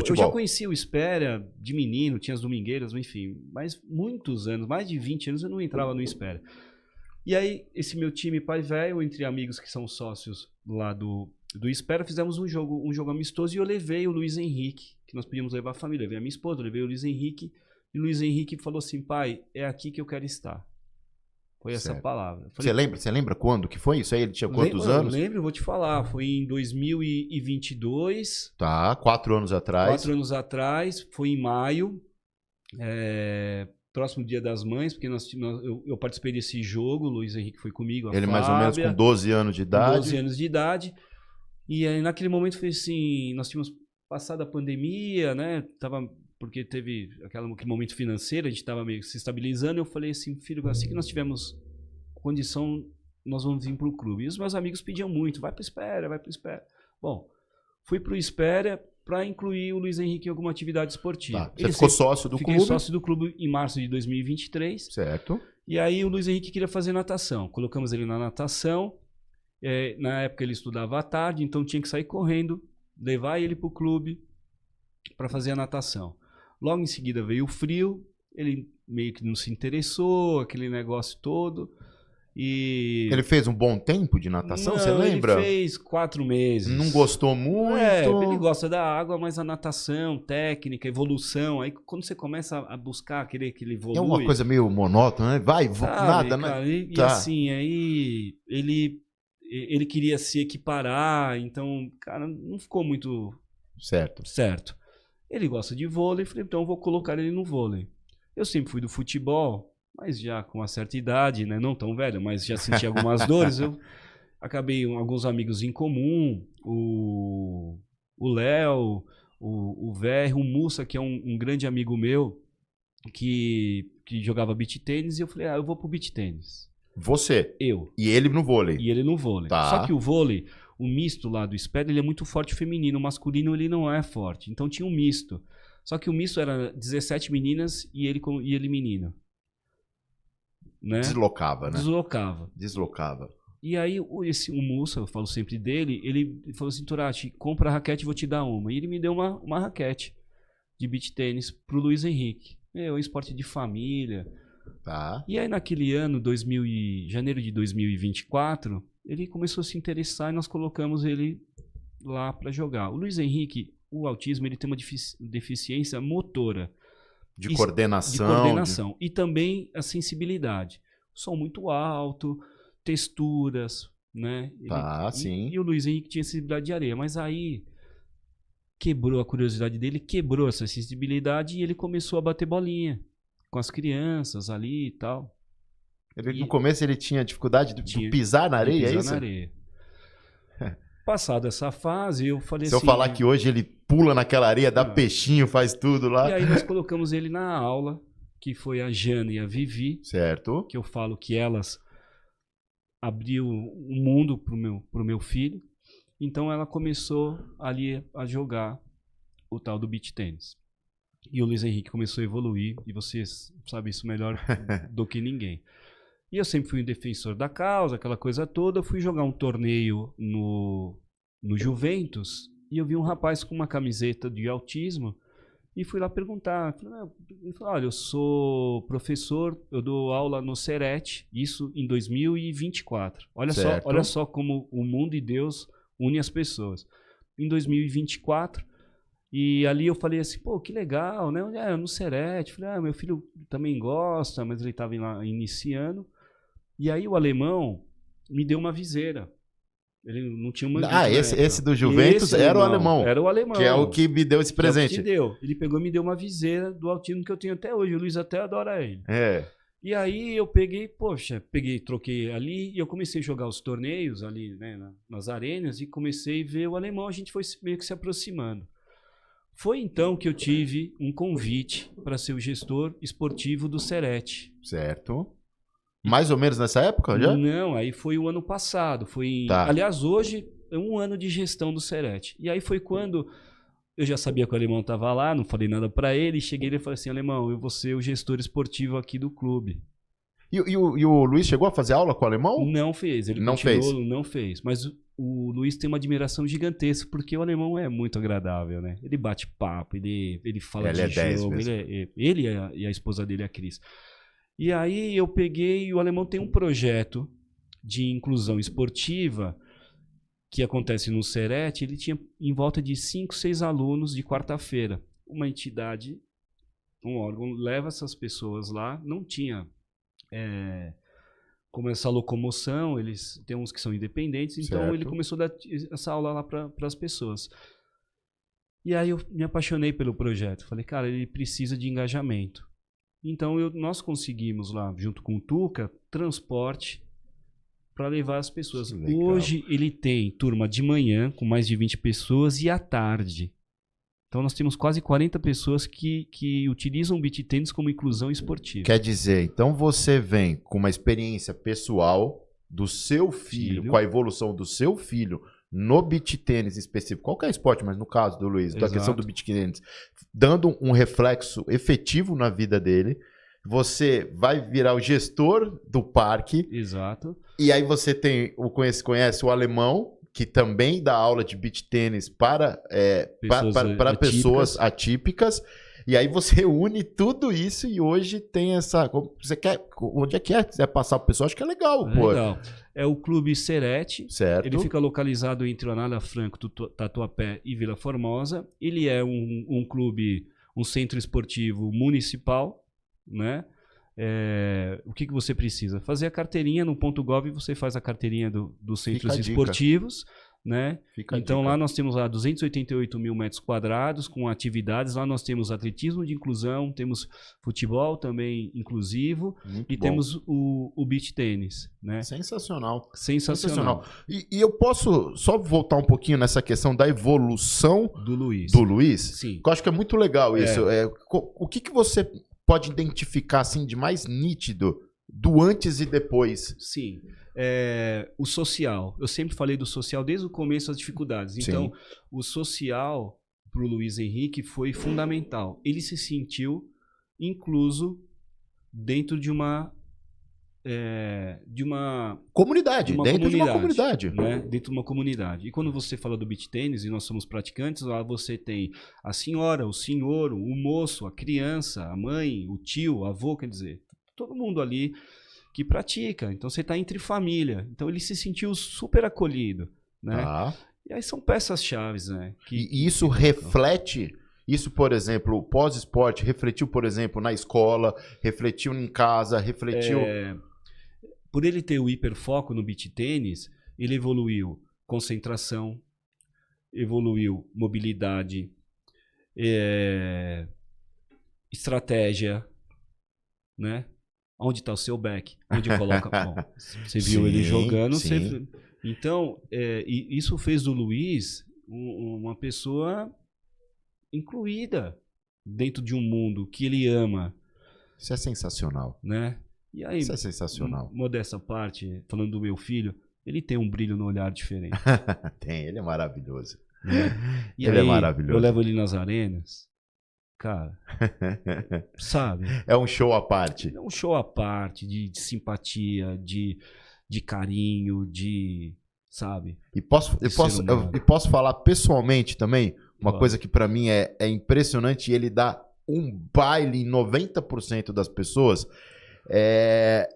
Eu já conhecia o Espéria de menino, tinha as domingueiras, enfim. Mas muitos anos, mais de 20 anos, eu não entrava no Espéria. E aí, esse meu time pai velho, entre amigos que são sócios lá do Espéria, fizemos um jogo amistoso e eu levei o Luiz Henrique, que nós podíamos levar a família. Eu levei a minha esposa, eu levei o Luiz Henrique. E o Luiz Henrique falou assim, pai, é aqui que eu quero estar. Foi essa palavra. Você lembra quando que foi isso aí? Ele tinha quantos anos? Eu lembro, vou te falar. Foi em 2022. Tá, 4 anos atrás. 4 anos atrás. Foi em maio. Próximo Dia das Mães, porque eu participei desse jogo. O Luiz Henrique foi comigo. Ele mais ou menos com 12 anos de idade. 12 anos de idade. E aí, naquele momento foi assim, nós tínhamos passado a pandemia, né? Porque teve aquele momento financeiro, a gente estava meio se estabilizando. Eu falei assim, filho, assim que nós tivermos condição, nós vamos vir para o clube. E os meus amigos pediam muito, vai para o Espéria. Bom, fui para o Espéria para incluir o Luiz Henrique em alguma atividade esportiva. Tá. Você ficou sócio do clube? Fiquei sócio do clube em março de 2023. Certo. E aí o Luiz Henrique queria fazer natação. Colocamos ele na natação. Na época ele estudava à tarde, então tinha que sair correndo, levar ele para o clube para fazer a natação. Logo em seguida veio o frio, ele meio que não se interessou, aquele negócio todo. E ele fez um bom tempo de natação, você lembra? Ele fez 4 meses. Não gostou muito? Ele gosta da água, mas a natação, técnica, evolução, aí quando você começa a buscar, querer que ele evolui... É uma coisa meio monótona, né? Nada, cara, né? E assim, aí ele queria se equiparar, então, cara, não ficou muito certo. Ele gosta de vôlei, falei, então eu vou colocar ele no vôlei. Eu sempre fui do futebol, mas já com uma certa idade, né? Não tão velho, mas já senti algumas dores. Eu acabei alguns amigos em comum, o Léo, o Verro, o Mussa, que é um grande amigo meu, que jogava beach tênis, e eu falei, eu vou pro beach tênis. Você? Eu. E ele no vôlei? E ele no vôlei. Tá. Só que o vôlei, o misto lá do Espéria, ele é muito forte feminino. O masculino, ele não é forte. Então tinha um misto. Só que o misto era 17 meninas e ele menino. Né? Deslocava, né? Deslocava. E aí o Mussa, eu falo sempre dele, ele falou assim, Turati, compra a raquete e vou te dar uma. E ele me deu uma raquete de beach tênis pro Luiz Henrique. É um esporte de família. Tá. E aí naquele ano, janeiro de 2024, ele começou a se interessar e nós colocamos ele lá para jogar. O Luiz Henrique, o autismo, ele tem uma deficiência motora. De coordenação. E também a sensibilidade. Som muito alto, texturas, né? Sim. E o Luiz Henrique tinha sensibilidade de areia. Mas aí quebrou a curiosidade dele, quebrou essa sensibilidade e ele começou a bater bolinha com as crianças ali e tal. No começo ele tinha dificuldade de pisar na areia, é isso? Na areia. Passado essa fase, eu falei assim... Se eu assim, falar que hoje ele pula naquela areia, dá peixinho, faz tudo lá... E aí nós colocamos ele na aula, que foi a Jana e a Vivi. Certo. Que eu falo que elas abriu o mundo pro meu filho. Então ela começou ali a jogar o tal do beach tênis. E o Luiz Henrique começou a evoluir, e você sabe isso melhor do que ninguém. E eu sempre fui um defensor da causa, aquela coisa toda. Eu fui jogar um torneio no Juventus, e eu vi um rapaz com uma camiseta de autismo, e fui lá perguntar. Ele falou, olha, eu sou professor, eu dou aula no Serete, isso em 2024. Olha só como o mundo e Deus unem as pessoas. Em 2024, e ali eu falei assim, pô, que legal, né? No Serete. Falei, meu filho também gosta, mas ele estava lá iniciando. E aí o alemão me deu uma viseira. Ele não tinha uma... esse do Juventus era o alemão. Era o alemão. Que é o que me deu esse presente. Que deu. Ele pegou e me deu uma viseira do autismo que eu tenho até hoje. O Luiz até adora ele. E aí eu troquei ali e eu comecei a jogar os torneios ali, né, nas arenas, e comecei a ver o alemão, a gente foi meio que se aproximando. Foi então que eu tive um convite para ser o gestor esportivo do Serete. Certo. Mais ou menos nessa época já? Não, aí foi o ano passado. Aliás, hoje é um ano de gestão do Serete. E aí foi quando eu já sabia que o alemão estava lá, não falei nada para ele, cheguei e falei assim, alemão, eu vou ser o gestor esportivo aqui do clube. E o Luiz chegou a fazer aula com o alemão? Não fez, ele não fez. Mas o Luiz tem uma admiração gigantesca, porque o alemão é muito agradável, né? Ele bate papo, ele fala de jogo, ele e a esposa dele, a Cris. E aí eu peguei, o alemão tem um projeto de inclusão esportiva que acontece no Serete. Ele tinha em volta de 5, 6 alunos de quarta-feira. Uma entidade, um órgão, leva essas pessoas lá, não tinha como essa locomoção, eles tem uns que são independentes, então certo. Ele começou a dar essa aula lá para as pessoas. E aí eu me apaixonei pelo projeto. Falei, cara, ele precisa de engajamento. Então nós conseguimos lá, junto com o Tuca, transporte para levar as pessoas. Hoje ele tem turma de manhã, com mais de 20 pessoas, e à tarde. Então nós temos quase 40 pessoas que utilizam o beach tênis como inclusão esportiva. Quer dizer, então você vem com uma experiência pessoal do seu filho, com a evolução do seu filho no beach tênis específico, qualquer esporte, mas no caso do Luiz, da questão do beach tênis, dando um reflexo efetivo na vida dele. Você vai virar o gestor do parque. Exato. E aí você conhece o alemão, que também dá aula de beach tênis para pessoas atípicas. E aí você une tudo isso e hoje tem essa... Onde é que é? Quiser passar para o pessoal, acho que é legal. Legal. É o Clube Serete. Certo. Ele fica localizado entre Anália Franco, Tatuapé e Vila Formosa. Ele é um clube, um centro esportivo municipal, né? O que você precisa? Fazer a carteirinha no .gov, você faz a carteirinha dos centros esportivos, né? Então lá nós temos lá 288 mil metros quadrados com atividades. Lá nós temos atletismo de inclusão, temos futebol também inclusivo. Muito bom. Temos o beach tênis, né? Sensacional. E eu posso só voltar um pouquinho nessa questão da evolução do Luiz? Sim. Eu acho que é muito legal isso. O que você pode identificar assim de mais nítido do antes e depois? Sim. O social. Eu sempre falei do social desde o começo, as dificuldades. Então, sim, o social para o Luiz Henrique foi fundamental. Ele se sentiu incluso dentro de uma comunidade, dentro de uma comunidade. Né? Dentro de uma comunidade. E quando você fala do beach tênis, e nós somos praticantes, lá você tem a senhora, o senhor, o moço, a criança, a mãe, o tio, o avô, quer dizer, todo mundo ali que pratica. Então você está entre família. Então ele se sentiu super acolhido, né? E aí são peças-chave, né? E isso reflete... Isso, por exemplo, o pós-esporte refletiu, por exemplo, na escola, refletiu em casa, refletiu... Por ele ter o hiperfoco no beach tênis, ele evoluiu concentração, evoluiu mobilidade, estratégia, né? Onde está o seu back? Onde coloca... Bom, você viu ele jogando. Então, isso fez do Luiz uma pessoa incluída dentro de um mundo que ele ama. Isso é sensacional. Né? E aí, isso é sensacional. Modesta parte, falando do meu filho, ele tem um brilho no olhar diferente. Tem, ele é maravilhoso. Né? E ele aí, é maravilhoso. eu levo ele nas arenas, cara, sabe? É um show à parte. É um show à parte de simpatia, de carinho, sabe? E posso falar pessoalmente também, uma coisa que pra mim é impressionante, e ele dá um baile em 90% das pessoas, é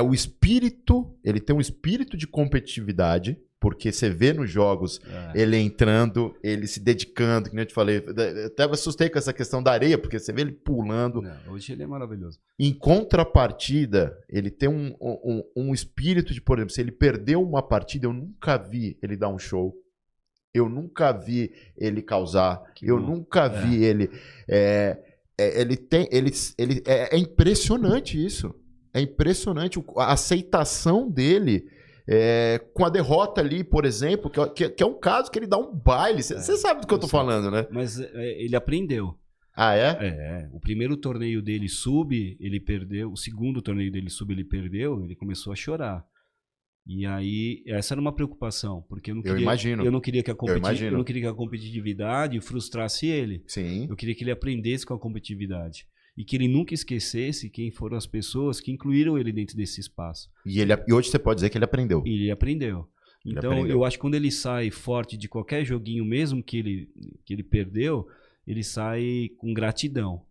o espírito, ele tem um espírito de competitividade, porque você vê nos jogos ele entrando, ele se dedicando, que nem eu te falei. Eu até assustei com essa questão da areia, porque você vê ele pulando. Não, hoje ele é maravilhoso. Em contrapartida, ele tem um espírito de, por exemplo, se ele perdeu uma partida, eu nunca vi ele dar um show. Eu nunca vi ele causar. Nunca vi ele... É impressionante isso. É impressionante a aceitação dele... com a derrota ali, por exemplo, que é um caso que ele dá um baile. Você sabe do que eu tô falando, né? Mas ele aprendeu. Ah, é? O primeiro torneio dele sub, ele perdeu. O segundo torneio dele sub, ele perdeu. Ele começou a chorar. E aí, essa era uma preocupação, porque eu não queria que a competitividade frustrasse ele. Sim. Eu queria que ele aprendesse com a competitividade. E que ele nunca esquecesse quem foram as pessoas que incluíram ele dentro desse espaço. E hoje você pode dizer que ele aprendeu. Ele aprendeu. Então, eu acho que quando ele sai forte de qualquer joguinho, mesmo que ele perdeu, ele sai com gratidão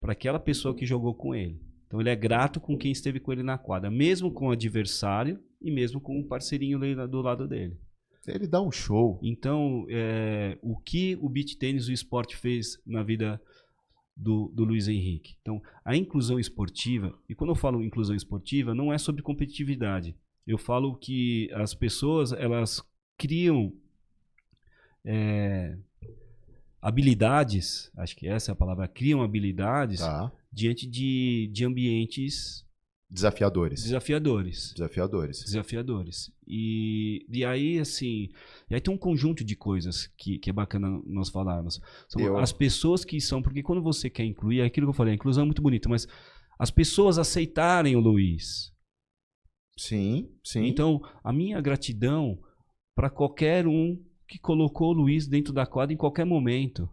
para aquela pessoa que jogou com ele. Então, ele é grato com quem esteve com ele na quadra, mesmo com o adversário e mesmo com o parceirinho do lado dele. Ele dá um show. Então, o que o beach tênis, o esporte fez na vida do Luiz Henrique. Então, a inclusão esportiva, e quando eu falo inclusão esportiva, não é sobre competitividade. Eu falo que as pessoas, elas criam habilidades, acho que essa é a palavra, criam habilidades diante de ambientes desafiadores. E aí, assim, tem um conjunto de coisas que é bacana nós falarmos. São as pessoas que são, porque quando você quer incluir, é aquilo que eu falei, a inclusão é muito bonita, mas as pessoas aceitarem o Luiz. Sim. Então, a minha gratidão para qualquer um que colocou o Luiz dentro da quadra em qualquer momento.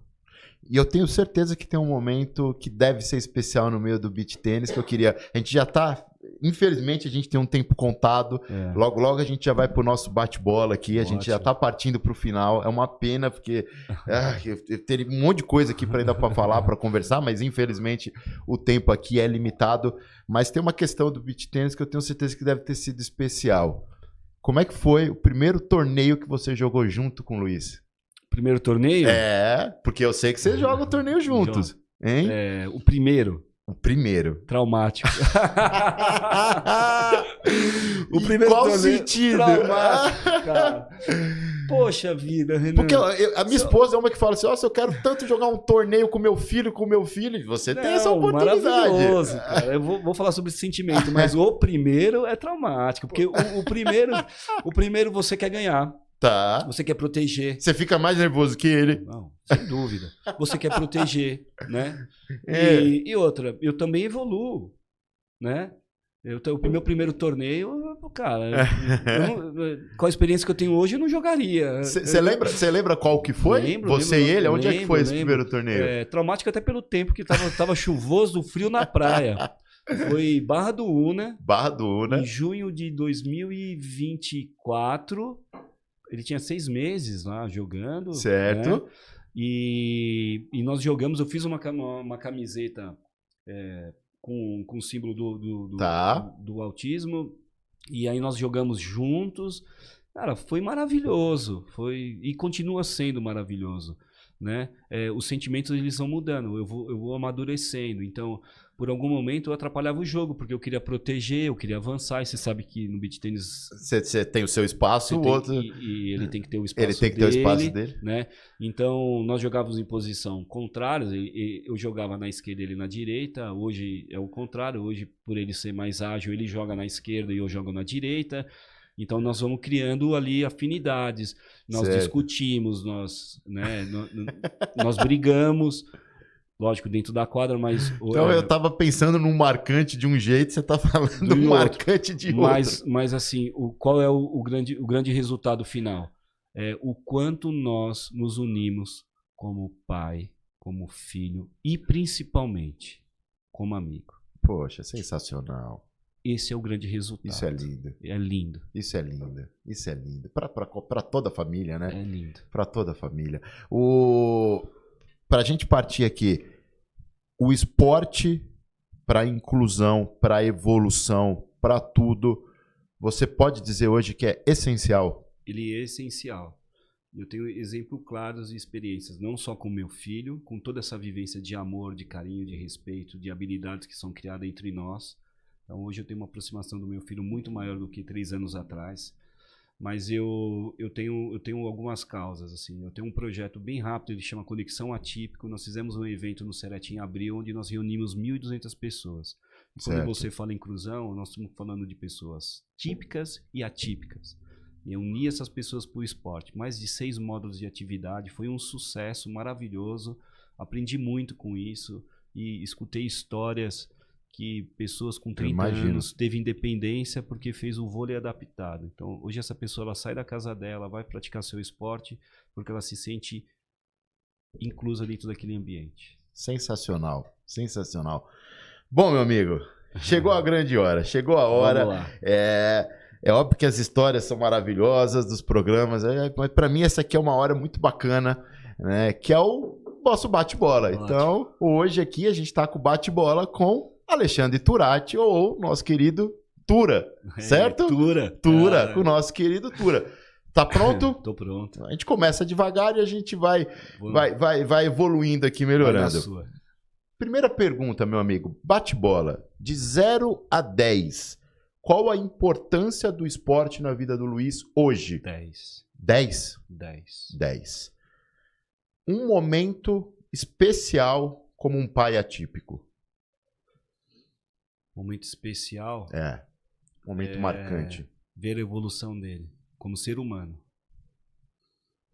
E eu tenho certeza que tem um momento que deve ser especial no meio do beach tênis, que eu queria... A gente já tá... Infelizmente, a gente tem um tempo contado. Logo, logo a gente já vai pro nosso bate-bola aqui. A gente já tá partindo pro final. É uma pena, porque eu teria um monte de coisa aqui para ainda para falar, para conversar, mas infelizmente o tempo aqui é limitado. Mas tem uma questão do beach tênis que eu tenho certeza que deve ter sido especial. Como é que foi o primeiro torneio que você jogou junto com o Luiz? Primeiro torneio? Porque eu sei que vocês jogam o torneio juntos. Hein? O primeiro. Traumático. O primeiro qual torneio, sentido? Traumático, cara. Poxa vida, Renan. Porque a minha esposa é uma que fala assim, eu quero tanto jogar um torneio com meu filho, Você tem essa oportunidade. Maravilhoso, cara. Eu vou falar sobre esse sentimento, mas o primeiro é traumático, porque o primeiro você quer ganhar. Tá. Você quer proteger. Você fica mais nervoso que ele. Não, sem dúvida. Você quer proteger, né? E outra, eu também evoluo, né? O meu primeiro torneio, cara, com a experiência que eu tenho hoje, eu não jogaria. Você lembra qual que foi? Lembro. E ele? Onde é que foi esse primeiro torneio? Traumático até pelo tempo, que tava chuvoso, frio na praia. Foi Barra do Una. Em junho de 2024. Ele tinha 6 meses lá jogando. Certo. Né? E nós jogamos, eu fiz uma camiseta com o símbolo do autismo. E aí nós jogamos juntos. Cara, foi maravilhoso. E continua sendo maravilhoso. Né? Os sentimentos eles vão mudando, eu vou amadurecendo. Então, por algum momento eu atrapalhava o jogo, porque eu queria proteger, eu queria avançar. E você sabe que no beach tênis você tem o seu espaço, o outro e ele tem que ter o espaço dele. Ele tem que ter o espaço dele, né? Então nós jogávamos em posição contrária. Eu jogava na esquerda, ele na direita. Hoje é o contrário. Hoje, por ele ser mais ágil, ele joga na esquerda e eu jogo na direita. Então nós vamos criando ali afinidades, nós discutimos, nós brigamos, lógico, dentro da quadra, mas... Então eu tava pensando num marcante de um jeito, você tá falando um marcante de outro. Mas assim, qual é o grande resultado final? o quanto nós nos unimos como pai, como filho e principalmente como amigo. Poxa, sensacional. Esse é o grande resultado. Isso é lindo. É lindo. Isso é lindo. Isso é lindo. Para toda a família, né? É lindo. Para toda a família. Para a gente partir aqui, o esporte para a inclusão, para a evolução, para tudo, você pode dizer hoje que é essencial? Ele é essencial. Eu tenho exemplos claros e experiências, não só com meu filho, com toda essa vivência de amor, de carinho, de respeito, de habilidades que são criadas entre nós. Então, hoje eu tenho uma aproximação do meu filho muito maior do que 3 anos atrás. Mas eu tenho algumas causas, assim. Eu tenho um projeto bem rápido, ele chama Conexão Atípico. Nós fizemos um evento no Serete em abril, onde nós reunimos 1.200 pessoas. E quando você fala em inclusão, nós estamos falando de pessoas típicas e atípicas. E eu uni essas pessoas para o esporte. Mais de 6 módulos de atividade. Foi um sucesso maravilhoso. Aprendi muito com isso. E escutei histórias que pessoas com 30 anos teve independência porque fez o vôlei adaptado. Então, hoje essa pessoa ela sai da casa dela, vai praticar seu esporte porque ela se sente inclusa dentro daquele ambiente. Sensacional. Sensacional. Bom, meu amigo, chegou a grande hora. Chegou a hora. Vamos lá. É óbvio que as histórias são maravilhosas dos programas, mas para mim essa aqui é uma hora muito bacana, né? Que é o nosso bate-bola. Então, hoje aqui a gente está com o bate-bola com Alexandre Turati, ou nosso querido Tura, certo? Tura, com o nosso querido Tura. Tá pronto? Tô pronto. A gente começa devagar e a gente vai evoluindo aqui, melhorando. Primeira pergunta, meu amigo. Bate-bola. De 0 a 10. Qual a importância do esporte na vida do Luiz hoje? 10. 10? 10. 10. Um momento especial como um pai atípico. Momento especial? Momento marcante. Ver a evolução dele como ser humano.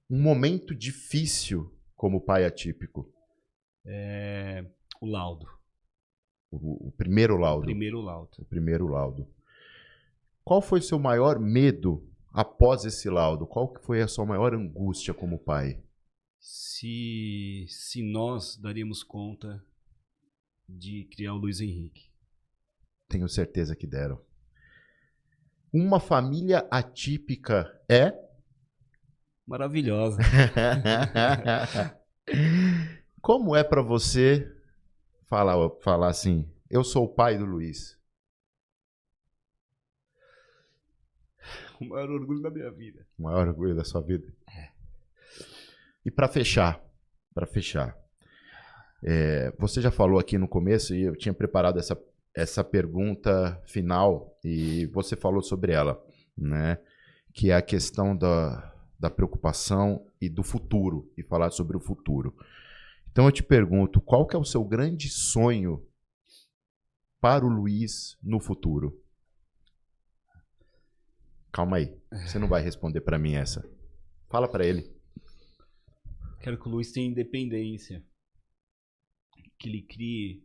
Um momento difícil como pai atípico. O laudo. O primeiro laudo. O primeiro laudo. Qual foi o seu maior medo após esse laudo? Qual que foi a sua maior angústia como pai? Se nós daríamos conta de criar o Luiz Henrique. Tenho certeza que deram. Uma família atípica é? Maravilhosa. Como é para você falar assim, eu sou o pai do Luiz? O maior orgulho da minha vida. O maior orgulho da sua vida. E para fechar, você já falou aqui no começo e eu tinha preparado essa pergunta final e você falou sobre ela, né? Que é a questão da preocupação e do futuro, e falar sobre o futuro. Então eu te pergunto, qual que é o seu grande sonho para o Luiz no futuro? Calma aí, você não vai responder para mim essa. Fala para ele. Quero que o Luiz tenha independência, que ele crie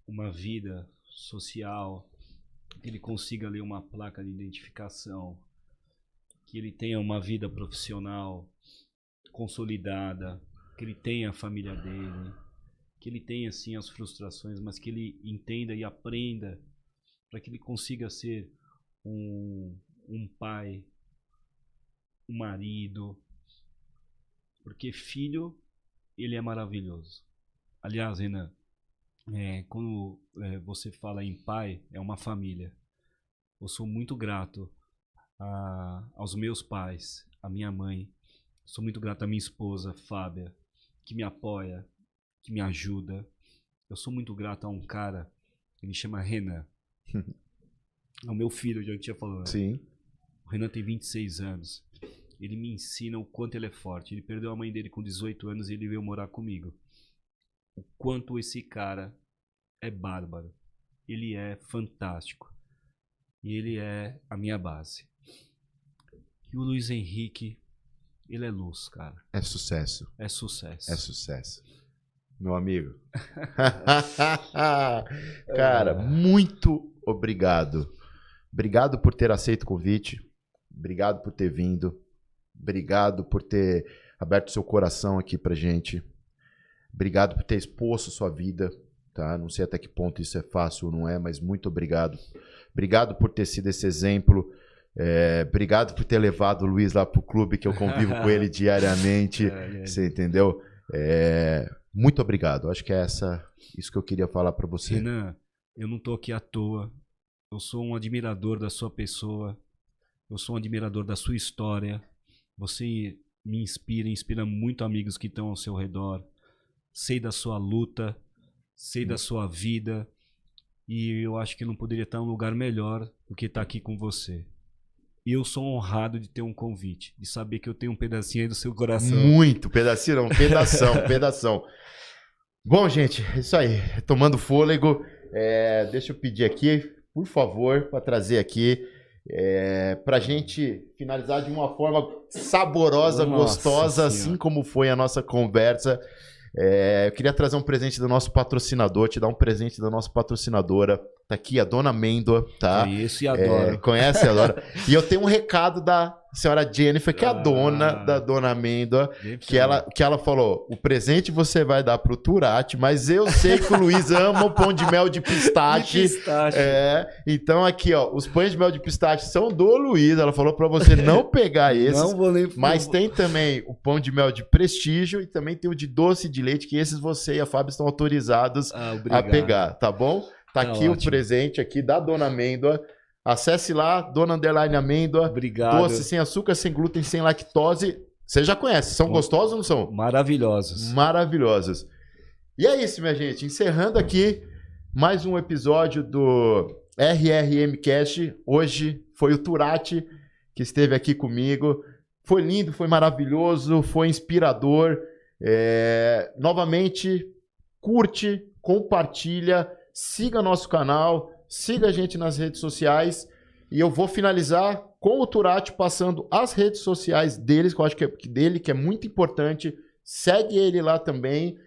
uma vida social, que ele consiga ler uma placa de identificação, que ele tenha uma vida profissional consolidada, que ele tenha a família dele, que ele tenha sim as frustrações, mas que ele entenda e aprenda para que ele consiga ser um pai, um marido, porque filho, ele é maravilhoso. Aliás, Renan, quando você fala em pai, é uma família. Eu sou muito grato aos meus pais, à minha mãe. Sou muito grato à minha esposa, Fábia, que me apoia, que me ajuda. Eu sou muito grato a um cara, ele chama Renan. É o meu filho, eu já tinha falado. Sim. O Renan tem 26 anos. Ele me ensina o quanto ele é forte. Ele perdeu a mãe dele com 18 anos e ele veio morar comigo. O quanto esse cara é bárbaro. Ele é fantástico. E ele é a minha base. E o Luiz Henrique, ele é luz, cara. É sucesso. É sucesso. É sucesso. Meu amigo. Cara, muito obrigado. Obrigado por ter aceito o convite. Obrigado por ter vindo. Obrigado por ter aberto seu coração aqui pra gente. Obrigado por ter exposto sua vida, tá? Não sei até que ponto isso é fácil ou não é, mas muito obrigado. Obrigado por ter sido esse exemplo. Obrigado por ter levado o Luiz lá pro clube, que eu convivo com ele diariamente. Você entendeu? Muito obrigado. Acho que é isso que eu queria falar para você. Renan, eu não tô aqui à toa. Eu sou um admirador da sua pessoa. Eu sou um admirador da sua história. Você me inspira muito amigos que estão ao seu redor. Sei da sua luta, sei da sua vida. E eu acho que não poderia estar em um lugar melhor do que estar aqui com você. E eu sou honrado de ter um convite, de saber que eu tenho um pedacinho aí do seu coração. Muito, pedacinho não, pedação, pedação. Bom, gente, é isso aí. Tomando fôlego, deixa eu pedir aqui, por favor, para trazer aqui, para a gente finalizar de uma forma saborosa, gostosa, assim como foi a nossa conversa. Eu queria trazer um presente do nosso patrocinador, te dar um presente da nossa patrocinadora. Tá aqui a Dona Amêndoa, tá? Conheço e adoro. Conhece e adora. E eu tenho um recado da senhora Jennifer, que é a dona da Dona Amêndoa, que ela falou, o presente você vai dar pro Turati, mas eu sei que o Luiz ama o pão de mel de pistache. Então aqui, ó, os pães de mel de pistache são do Luiz, ela falou pra você não pegar esses, não vou nem... mas tem também o pão de mel de prestígio e também tem o de doce de leite, que esses você e a Fábio estão autorizados a pegar, tá bom? Tá aqui ótimo. O presente aqui da Dona Amêndoa. Acesse lá, Dona Underline Amêndoa. Obrigado. Doce, sem açúcar, sem glúten, sem lactose. Você já conhece. São gostosos ou não são? Maravilhosos. Maravilhosos. E é isso, minha gente. Encerrando aqui mais um episódio do RRM Cast. Hoje foi o Turati que esteve aqui comigo. Foi lindo, foi maravilhoso, foi inspirador. Novamente, curte, compartilha. Siga nosso canal, siga a gente nas redes sociais e eu vou finalizar com o Turati passando as redes sociais deles, que eu acho que é muito importante. Segue ele lá também,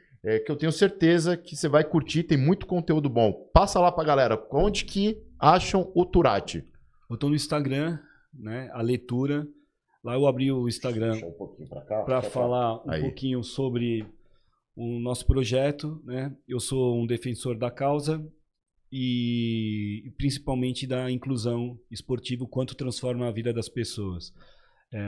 que eu tenho certeza que você vai curtir, tem muito conteúdo bom. Passa lá pra galera, onde que acham o Turati? Eu tô no Instagram, né, a leitura. Lá eu abri o Instagram para falar um pouquinho sobre o nosso projeto, né? Eu sou um defensor da causa e principalmente da inclusão esportiva, o quanto transforma a vida das pessoas.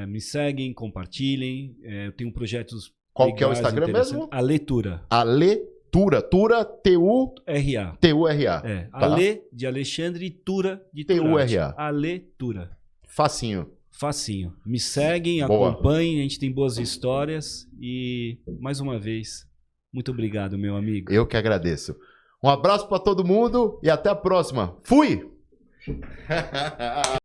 Me seguem, compartilhem. Eu tenho projetos. Qual que é o Instagram mesmo? A Leitura. A Leitura. Tura, T-U-R-A. T-U-R-A. Tá. Ale de Alexandre e Tura de T-U-R-A. A Leitura. Facinho. Facinho. Me seguem, acompanhem, a gente tem boas histórias e, mais uma vez, muito obrigado, meu amigo. Eu que agradeço. Um abraço para todo mundo e até a próxima. Fui!